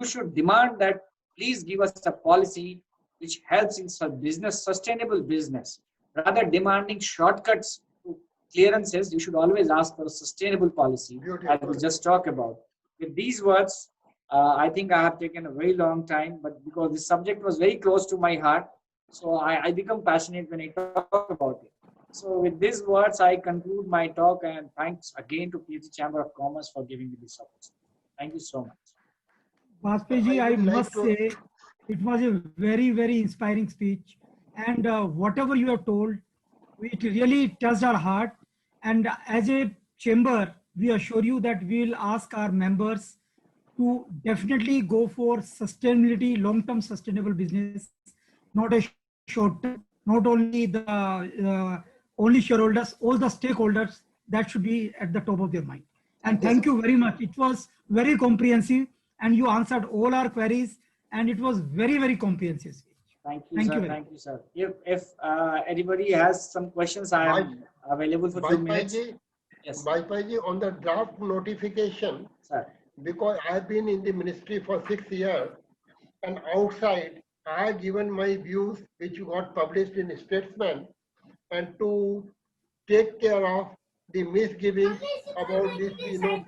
You should demand that please give us a policy which helps in sustainable business. Rather demanding shortcuts to clearances, you should always ask for a sustainable policy. I will just talk about. With these words, I think I have taken a very long time, but because this subject was very close to my heart, so I become passionate when I talk about it. So with these words, I conclude my talk, and thanks again to PhD Chamber of Commerce for giving me this opportunity. Thank you so much. Vajpayee, I must say, it was a very inspiring speech, and whatever you have told, it really touched our heart. And as a chamber, we assure you that we will ask our members to definitely go for sustainability, long-term sustainable business, not a short-term, not only the only shareholders, all the stakeholders, that should be at the top of their mind. And thank you very much. It was very comprehensive and you answered all our queries and it was very, very comprehensive. Thank you, sir. Thank you, sir. If anybody has some questions, I am available for 2 minutes. Yes. Bajpai, on the draft notification, sir, because I've been in the ministry for 6 years and outside, I have given my views which got published in Statesman, and to take care of the misgivings about this,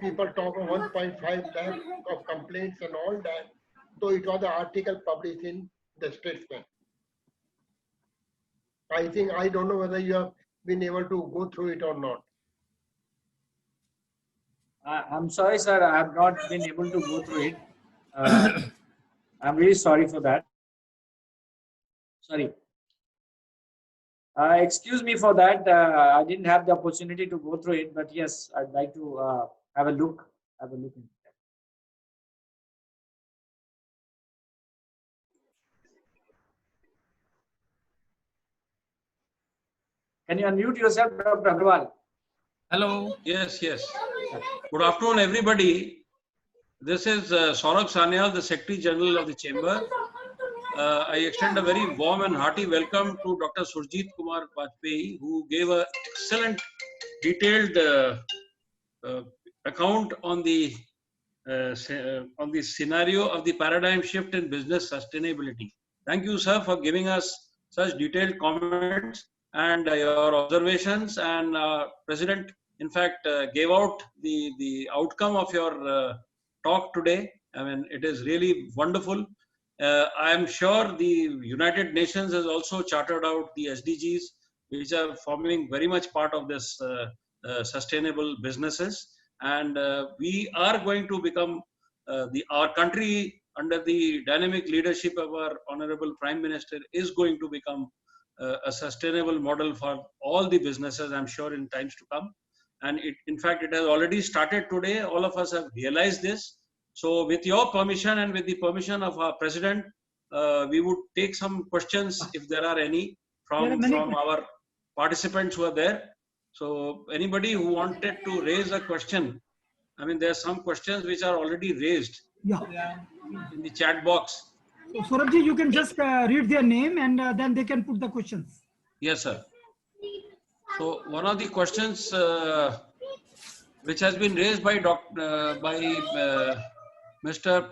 people talk of 1.5 lakh of complaints and all that. So it was the article published in the Statesman. I think, I don't know whether you have been able to go through it or not. I'm sorry, sir. I have not been able to go through it. I'm really sorry for that. Sorry. Excuse me for that. I didn't have the opportunity to go through it, but yes, I'd like to have a look. Have a look into that. Can you unmute yourself, Dr. Agarwal? Hello. Yes, yes. Good afternoon, everybody. This is Saurabh Sanyal, the Secretary General of the Chamber. I extend a very warm and hearty welcome to Dr. Surjit Kumar Bajpai, who gave an excellent, detailed account on the scenario of the paradigm shift in business sustainability. Thank you, sir, for giving us such detailed comments and your observations. And President, in fact, gave out the outcome of your talk today. I mean, it is really wonderful. I am sure the United Nations has also chartered out the SDGs, which are forming very much part of this sustainable businesses. And we are going to become, our country under the dynamic leadership of our Honorable Prime Minister is going to become a sustainable model for all the businesses, I'm sure, in times to come. And in fact, it has already started today. All of us have realized this. So with your permission and with the permission of our President, we would take some questions if there are any from our participants who are there. So anybody who wanted to raise a question, I mean, there are some questions which are already raised in the chat box. So Saurabhji, you can just read their name and then they can put the questions. Yes, sir. So one of the questions which has been raised by Mr.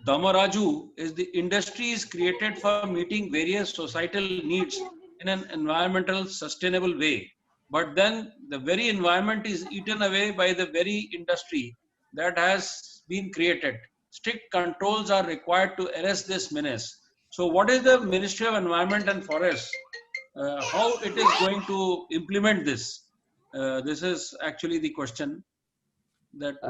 Damaraju is the industry is created for meeting various societal needs in an environmental sustainable way. But then the very environment is eaten away by the very industry that has been created. Strict controls are required to arrest this menace. So what is the Ministry of Environment and Forests? How it is going to implement this? This is actually the question that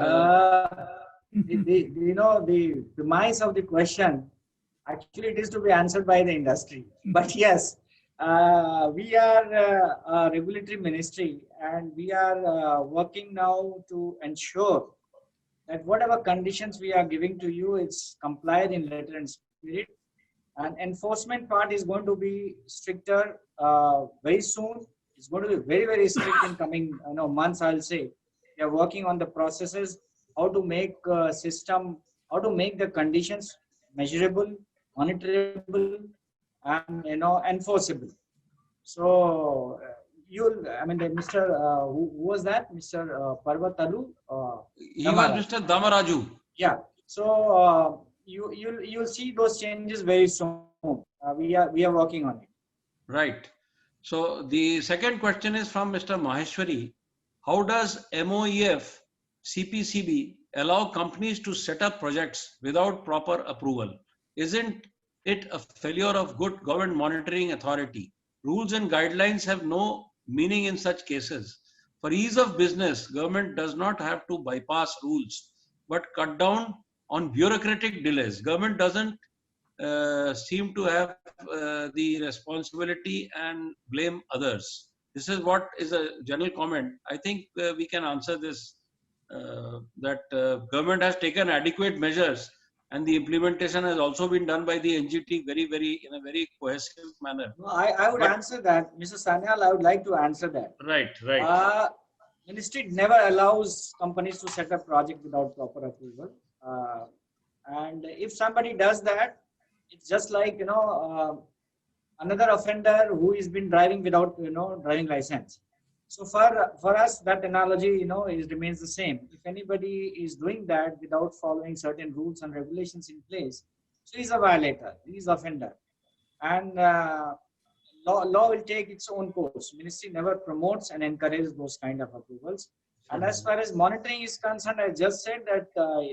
the premise of the question, actually it is to be answered by the industry. But yes, we are a regulatory ministry and we are working now to ensure that whatever conditions we are giving to you, it's complied in letter and spirit. And enforcement part is going to be stricter very soon. It's going to be very, very strict in coming months, I'll say. We are working on the processes, how to make system, how to make the conditions measurable, monitorable, and enforceable. So Mr. Who was that? Mr. Parvatalu? He was Mr. Damaraju. Yeah. So you'll see those changes very soon. We are working on it. Right. So the second question is from Mr. Maheshwari. How does MOEF CPCB allow companies to set up projects without proper approval? Isn't it a failure of good government monitoring authority? Rules and guidelines have no meaning in such cases. For ease of business, government does not have to bypass rules, but cut down on bureaucratic delays. Government doesn't seem to have the responsibility and blame others. This is what is a general comment. I think we can answer this, that government has taken adequate measures and the implementation has also been done by the NGT in a very cohesive manner. No, I would answer that. Mr. Sanyal, I would like to answer that. Right. Ministry never allows companies to set up project without proper approval. And if somebody does that, it's just like, another offender who has been driving without, driving license. So for us, that analogy, remains the same. If anybody is doing that without following certain rules and regulations in place, so he's a violator, he's an offender. And law will take its own course. Ministry never promotes and encourages those kind of approvals. And as far as monitoring is concerned, I just said that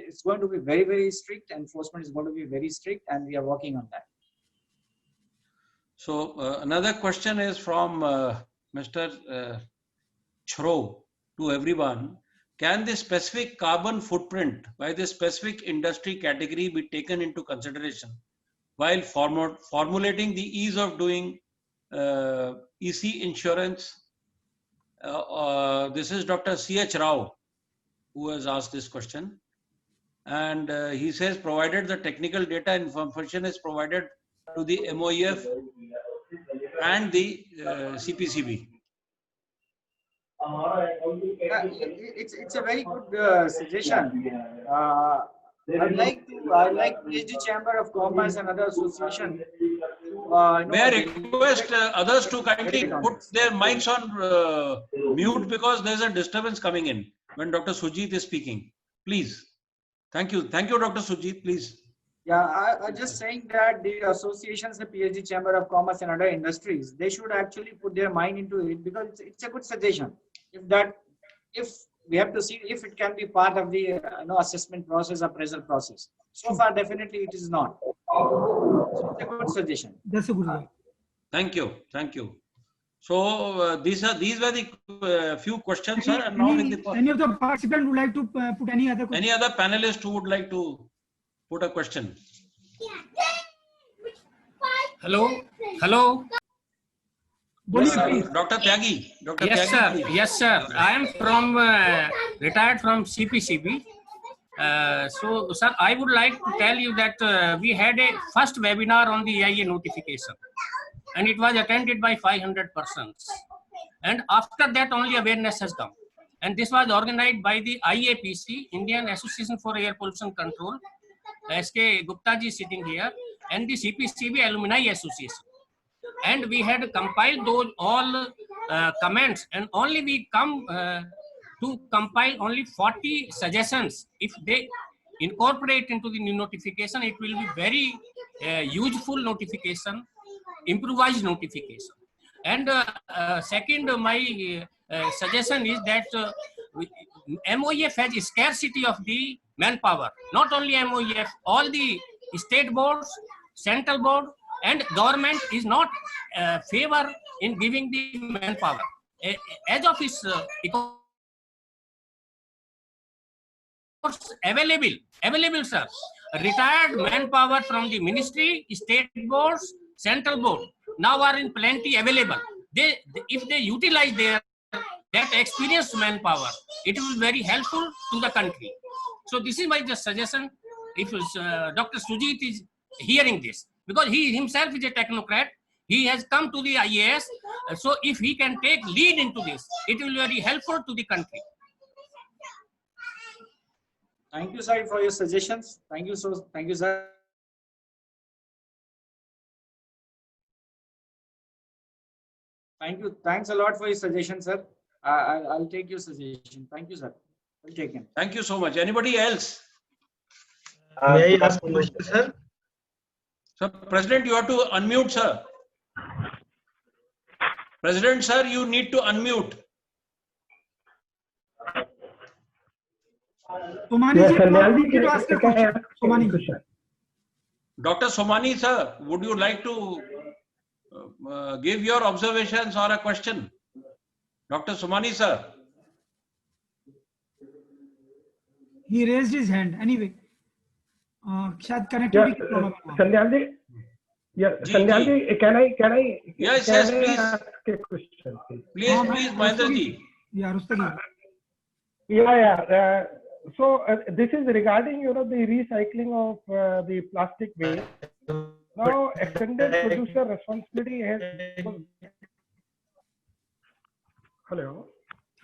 it's going to be very, very strict. Enforcement is going to be very strict, and we are working on that. So another question is from Mr. Chro to everyone. Can the specific carbon footprint by the specific industry category be taken into consideration while formulating the ease of doing EC insurance? This is Dr. C.H. Rao who has asked this question. And he says, provided the technical data information is provided to the MOEF and the CPCB. It's a very good suggestion. I'd like PhD Chamber of Commerce and other association. May I request others to kindly put their mics on mute because there's a disturbance coming in when Dr. Sujit is speaking. Please. Thank you. Thank you, Dr. Sujit. Please. Yeah, I'm just saying that the associations, the PhD Chamber of Commerce and other industries, they should actually put their mind into it because it's a good suggestion. If we have to see if it can be part of the assessment process, appraisal process. So far, definitely it is not. So it's a good suggestion. That's a good one. Thank you. Thank you. So these were the few questions, sir. And now any of the participants would like to put any other question? Any other panelist who would like to put a question? Hello. Hello. Yes, Dr. Tyagi. Yes, sir. Please. Yes, sir. I am from retired from CPCB. So, sir, I would like to tell you that we had a first webinar on the EIA notification, and it was attended by 500 persons. And after that, only awareness has come. And this was organized by the IAPC, Indian Association for Air Pollution Control, SK Gupta ji sitting here, and the CPCB Alumni Association. And we had compiled those all comments, and only we come to compile only 40 suggestions. If they incorporate into the new notification, it will be very useful notification, improvised notification. And second, my suggestion is that MOEF has a scarcity of the manpower. Not only MOEF, all the state boards, central board, and government is not favor in giving the manpower. As of its available, sir. Retired manpower from the ministry, state boards, central board now are in plenty available. If they utilize that experienced manpower, it will be very helpful to the country. So this is my just suggestion. If Dr. Sujit is hearing this, because he himself is a technocrat, he has come to the IAS. So if he can take lead into this, it will be very helpful to the country. Thank you, sir, for your suggestions. Thank you, sir. Thank you. Thanks a lot for your suggestion, sir. I'll take your suggestion. Thank you, sir. I'll take it. Thank you so much. Anybody else? May I ask a question, sir? So, President, you have to unmute, sir. President, sir, you need to unmute. Somani ji, ask a question. Somani. Dr. Somani, sir, would you like to give your observations or a question? Dr. Somani, sir. He raised his hand. Anyway, शायद connectivity problem. संध्याल ji, Yeah, Ji, Sandhyanji, can I Yes, can yes, I please. ask a question, please? Please, Mahendra ji. Yeah, Rustagi. Yeah. So this is regarding the recycling of the plastic waste. Now extended producer responsibility has. Hello.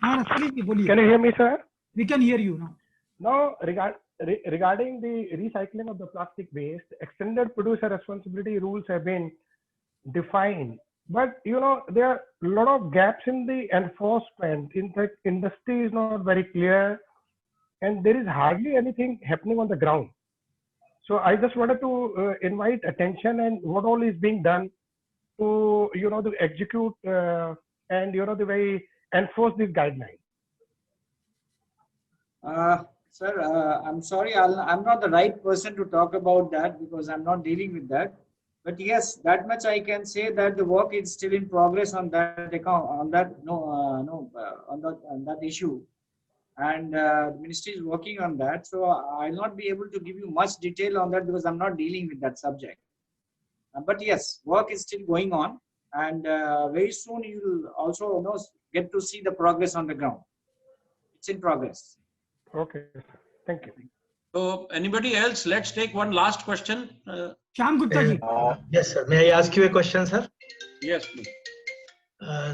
हाँ, Rustagi जी बोलिए. Can you hear me, sir? We can hear you now. Now regarding the recycling of the plastic waste, extended producer responsibility rules have been defined. But there are a lot of gaps in the enforcement. In fact, industry is not very clear, and there is hardly anything happening on the ground. So I just wanted to invite attention and what all is being done to to execute and the way enforce these guidelines. Sir, I'm sorry, I'm not the right person to talk about that because I'm not dealing with that. But yes, that much I can say that the work is still in progress on that account, on that issue, and the ministry is working on that. So I'll not be able to give you much detail on that because I'm not dealing with that subject. But yes, work is still going on, and very soon you'll also get to see the progress on the ground. It's in progress. Okay, thank you. So anybody else? Let's take one last question. Shyam Gupta ji. Yes, sir. May I ask you a question, sir? Yes, please.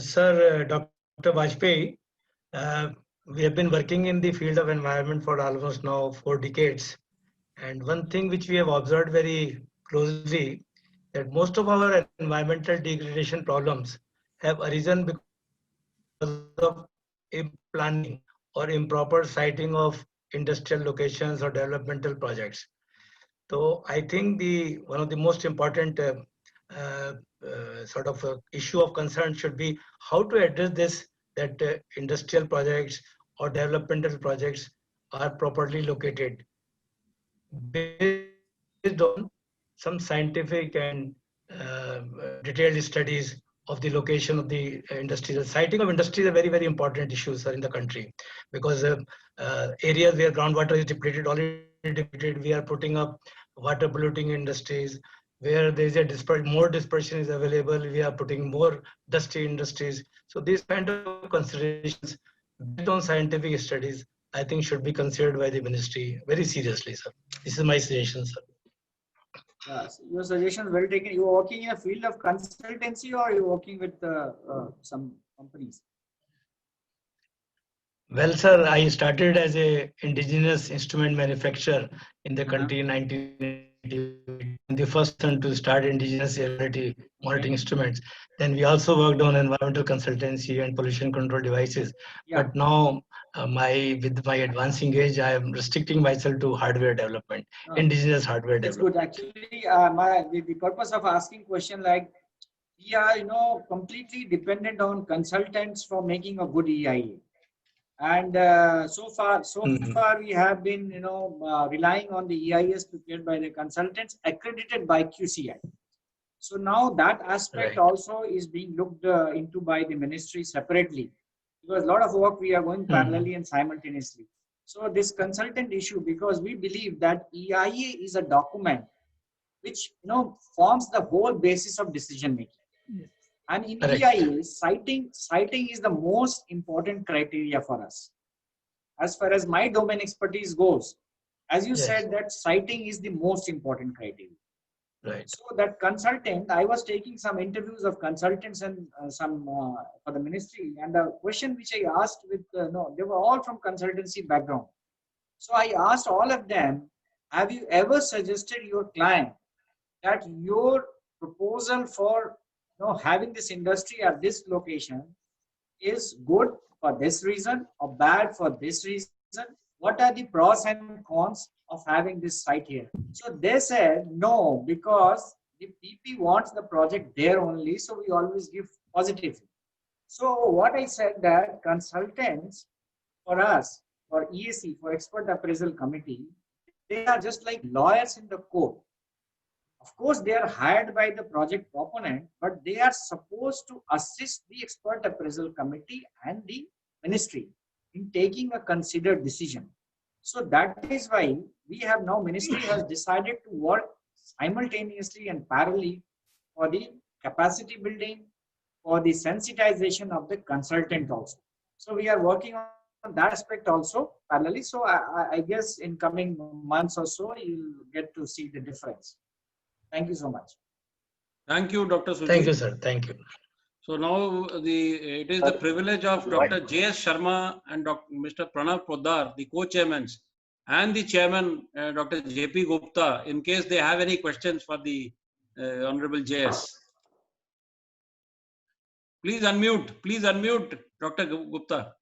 Sir, Dr. Vajpayee, we have been working in the field of environment for almost now 4 decades. And one thing which we have observed very closely, that most of our environmental degradation problems have arisen because of planning or improper siting of industrial locations or developmental projects. So I think one of the most important issue of concern should be how to address this, that industrial projects or developmental projects are properly located based on some scientific and detailed studies of the location of the industry. The siting of industry is a very, very important issue, sir, in the country, because areas where groundwater is depleted, already depleted, we are putting up water polluting industries. Where there is more dispersion is available, we are putting more dusty industries. So these kind of considerations based on scientific studies, I think should be considered by the ministry very seriously, sir. This is my suggestion, sir. Your suggestion is well taken. You are working in a field of consultancy or you are working with some companies? Well, sir, I started as a indigenous instrument manufacturer in the country in 1980. The first one to start indigenous air quality monitoring instruments. Then we also worked on environmental consultancy and pollution control devices. Yeah. But now, with my advancing age, I am restricting myself to hardware development, indigenous hardware development. That's good. Actually, the purpose of asking question like, we are completely dependent on consultants for making a good EIA. And so far we have been relying on the EIS prepared by the consultants accredited by QCI. So now that aspect also is being looked into by the ministry separately, because a lot of work we are going parallelly and simultaneously. So this consultant issue, because we believe that EIA is a document which forms the whole basis of decision making. Yes. And in EIA, citing is the most important criteria for us. As far as my domain expertise goes, as you said, that citing is the most important criteria. Right. So that consultant, I was taking some interviews of consultants and some for the ministry, and the question which I asked with, they were all from consultancy background. So I asked all of them, have you ever suggested your client that your proposal for having this industry at this location is good for this reason or bad for this reason? What are the pros and cons of having this site here? So they said no, because the PP wants the project there only, so we always give positive. So what I said, that consultants for us, for EAC, for Expert Appraisal Committee, they are just like lawyers in the court. Of course, they are hired by the project proponent, but they are supposed to assist the Expert Appraisal Committee and the ministry in taking a considered decision. So that is why we have now, ministry has decided to work simultaneously and parallelly for the capacity building, for the sensitization of the consultant also. So we are working on that aspect also parallelly. So I guess in coming months or so, you'll get to see the difference. Thank you so much. Thank you, Dr. Sujit. Thank you, sir. Thank you. So now it is the privilege of Dr. J.S. Sharma and Mr. Pranav Poddar, the co-chairmen, and the chairman, Dr. J.P. Gupta, in case they have any questions for the Honorable J.S. Please unmute, Dr. Gupta.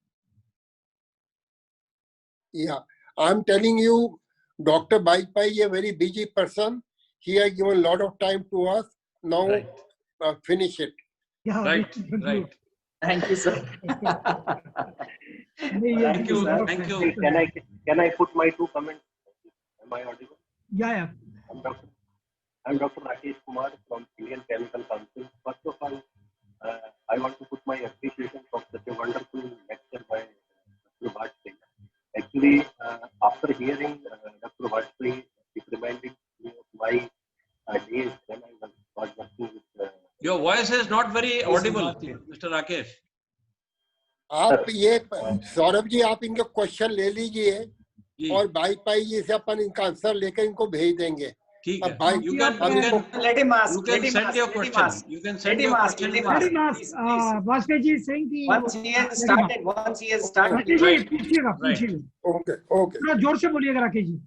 Yeah, I'm telling you, Dr. Bajpai is a very busy person. He has given a lot of time to us. Now, Right. Finish it. Yeah, Right, right. Thank you, sir. Thank you, thank you. Can I put my 2 comments? Am I audible? Yeah. I'm Dr. Rakesh Kumar from Indian Chemical Council. First of all, I want to put my appreciation for such a wonderful lecture by Dr. Bajpai. Actually, after hearing Dr. Bajpai, it reminded me of my days when I was working with. Your voice is not very audible, Mr. Rakesh. आप ये सौरभ जी आप इनके question ले लीजिए और बाजपाई जी से अपन इनका answer लेकर इनको भेज देंगे. ठीक है. You can send your question. You can send your question. Let him ask. Bajpai ji is saying कि once he has started. Rakesh ji पूछिएगा. Okay. थोड़ा जोर से बोलिएगा Rakesh ji.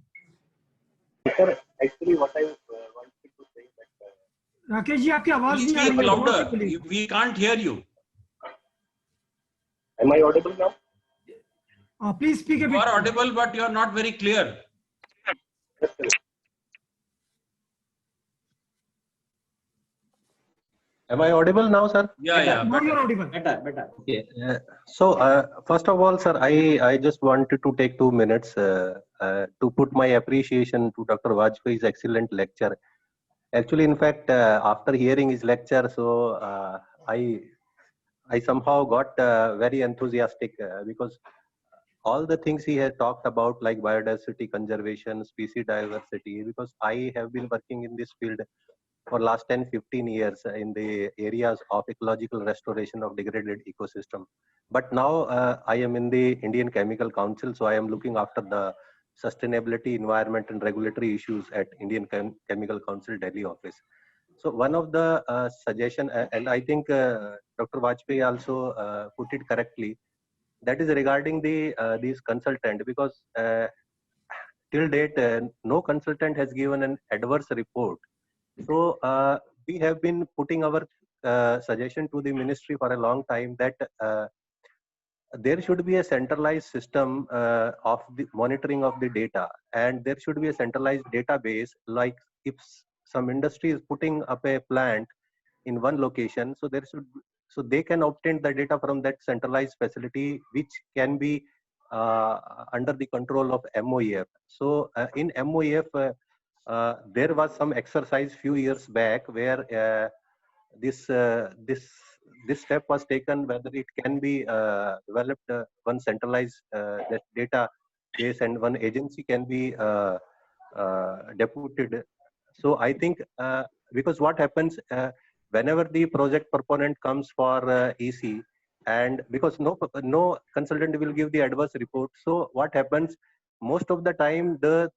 Sir, actually, what I wanted to say that. Rakesh ji आपकी आवाज Please नहीं आ रही speak है. louder. We can't hear you. Am I audible now? Please speak a bit. You are audible, but you are not very clear. Am I audible now, sir? Yeah. Now you're audible. Better. Okay. So, first of all, sir, I just wanted to take 2 minutes to put my appreciation to Dr. Bajpai's excellent lecture. Actually, in fact, after hearing his lecture, so I somehow got very enthusiastic because all the things he has talked about, like biodiversity conservation, species diversity, because I have been working in this field for last 10-15 years in the areas of ecological restoration of degraded ecosystem. But now I am in the Indian Chemical Council, so I am looking after the sustainability, environment and regulatory issues at Indian Chemical Council Delhi office. So one of the suggestion, and I think Dr. Bajpai also put it correctly, that is regarding the these consultant, because till date no consultant has given an adverse report. So we have been putting our suggestion to the ministry for a long time that there should be a centralized system of the monitoring of the data, and there should be a centralized database. Like if some industry is putting up a plant in one location, so they can obtain the data from that centralized facility, which can be under the control of MOEF. So in MOEF, there was some exercise few years back where this step was taken, whether it can be developed one centralized database and one agency can be deputed. So I think because what happens whenever the project proponent comes for EC, and because no consultant will give the adverse report, so what happens most of the time there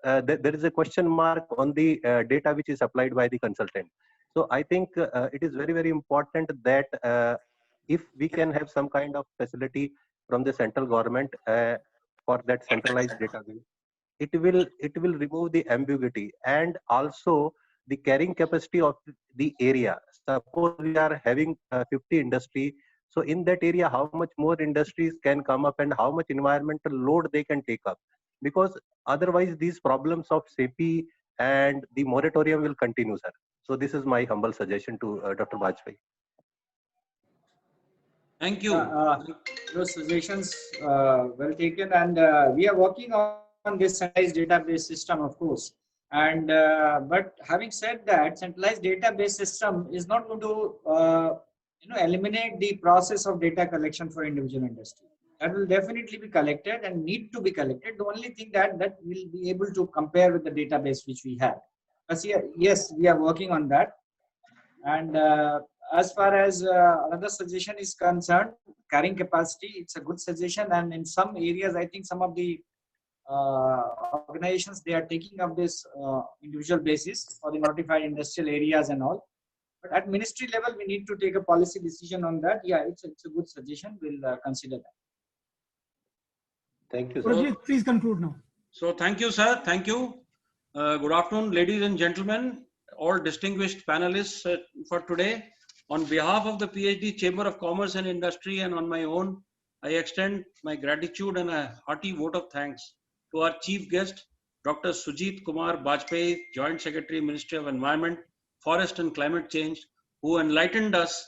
is a question mark on the data which is supplied by the consultant. So I think it is very, very important that if we can have some kind of facility from the central government for that centralized database, it will remove the ambiguity and also the carrying capacity of the area. Suppose we are having 50 industry, so in that area, how much more industries can come up and how much environmental load they can take up? Because otherwise these problems of SEPI and the moratorium will continue, sir. So this is my humble suggestion to Dr. Bajpai. Thank you. Those suggestions well taken, and we are working on this centralized database system, of course. And but having said that, centralized database system is not going to eliminate the process of data collection for individual industry. That will definitely be collected and need to be collected. The only thing that we'll be able to compare with the database which we have. But yes, we are working on that. And as far as another suggestion is concerned, carrying capacity, it's a good suggestion. And in some areas, I think some of the organizations, they are taking up this individual basis for the notified industrial areas and all. But at ministry level, we need to take a policy decision on that. Yeah, it's a good suggestion. We'll consider that. Thank you, sir. Surajit, please conclude now. So thank you, sir. Thank you. Good afternoon, ladies and gentlemen, all distinguished panelists for today. On behalf of the PhD Chamber of Commerce and Industry and on my own, I extend my gratitude and a hearty vote of thanks to our chief guest, Dr. Sujit Kumar Bajpai, Joint Secretary, Ministry of Environment, Forest and Climate Change, who enlightened us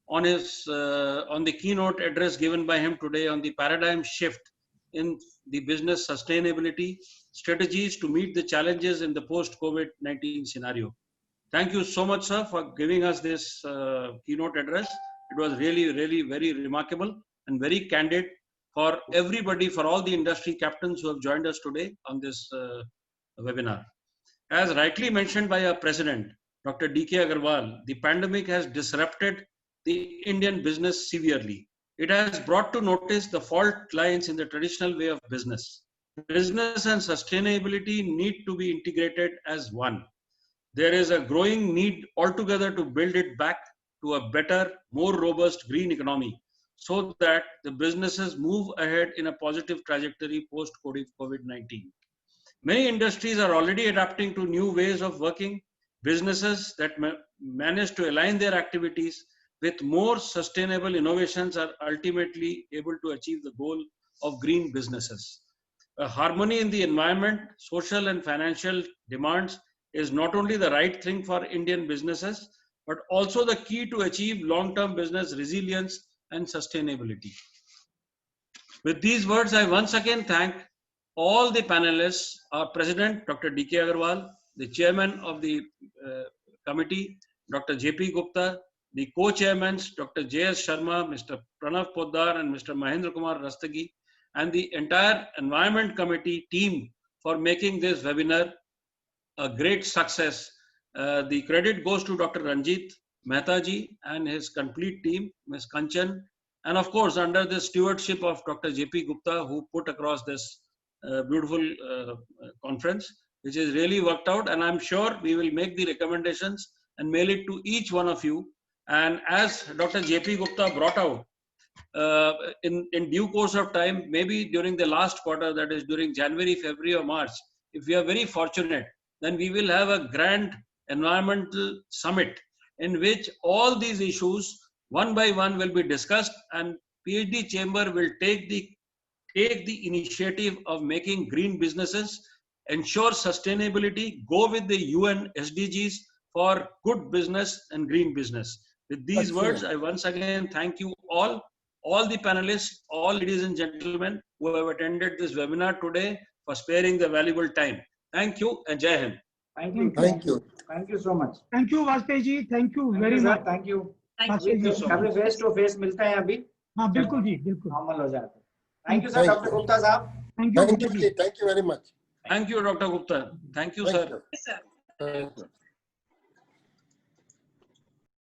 on his on the keynote address given by him today on the paradigm shift in the business sustainability strategies to meet the challenges in the post-COVID-19 scenario. Thank you so much, sir, for giving us this keynote address. It was really, really very remarkable and very candid for everybody, for all the industry captains who have joined us today on this webinar. As rightly mentioned by our president, Dr. D.K. Agarwal, the pandemic has disrupted the Indian business severely. It has brought to notice the fault lines in the traditional way of business. Business and sustainability need to be integrated as one. There is a growing need altogether to build it back to a better, more robust green economy so that the businesses move ahead in a positive trajectory post-COVID-19. Many industries are already adapting to new ways of working. Businesses that manage to align their activities with more sustainable innovations are ultimately able to achieve the goal of green businesses. A harmony in the environment, social and financial demands is not only the right thing for Indian businesses, but also the key to achieve long-term business resilience and sustainability. With these words, I once again thank all the panelists, our President, Dr. D.K. Agarwal, the Chairman of the committee, Dr. J.P. Gupta, the co-chairmen, Dr. J.S. Sharma, Mr. Pranav Poddar, and Mr. Mahendra Kumar Rastagi, and the entire Environment Committee team for making this webinar a great success. The credit goes to Dr. Ranjit Mehta ji and his complete team, Ms. Kanchan, and of course, under the stewardship of Dr. J.P. Gupta, who put across this beautiful conference, which has really worked out. And I'm sure we will make the recommendations and mail it to each one of you. And as Dr. J.P. Gupta brought out, in due course of time, maybe during the last quarter, that is during January, February or March, if we are very fortunate, then we will have a grand environmental summit in which all these issues one by one will be discussed, and PhD Chamber will take the initiative of making green businesses, ensure sustainability, go with the UN SDGs for good business and green business. With these words, I once again thank you all the panelists, all ladies and gentlemen who have attended this webinar today for sparing the valuable time. Thank you and Jai Hind. Thank you. Thank you. Thank you so much. Thank you, Vajpayee ji. Thank you very much. Thank you. Vajpayee ji. कभी face to face मिलते हैं अभी. हाँ बिल्कुल जी, बिल्कुल. Normal हो जाता है. Thank you, sir. Dr. Gupta साहब. Thank you, Gupta ji. Thank you very much. Thank you, Dr. Gupta. Thank you, sir. Thank you.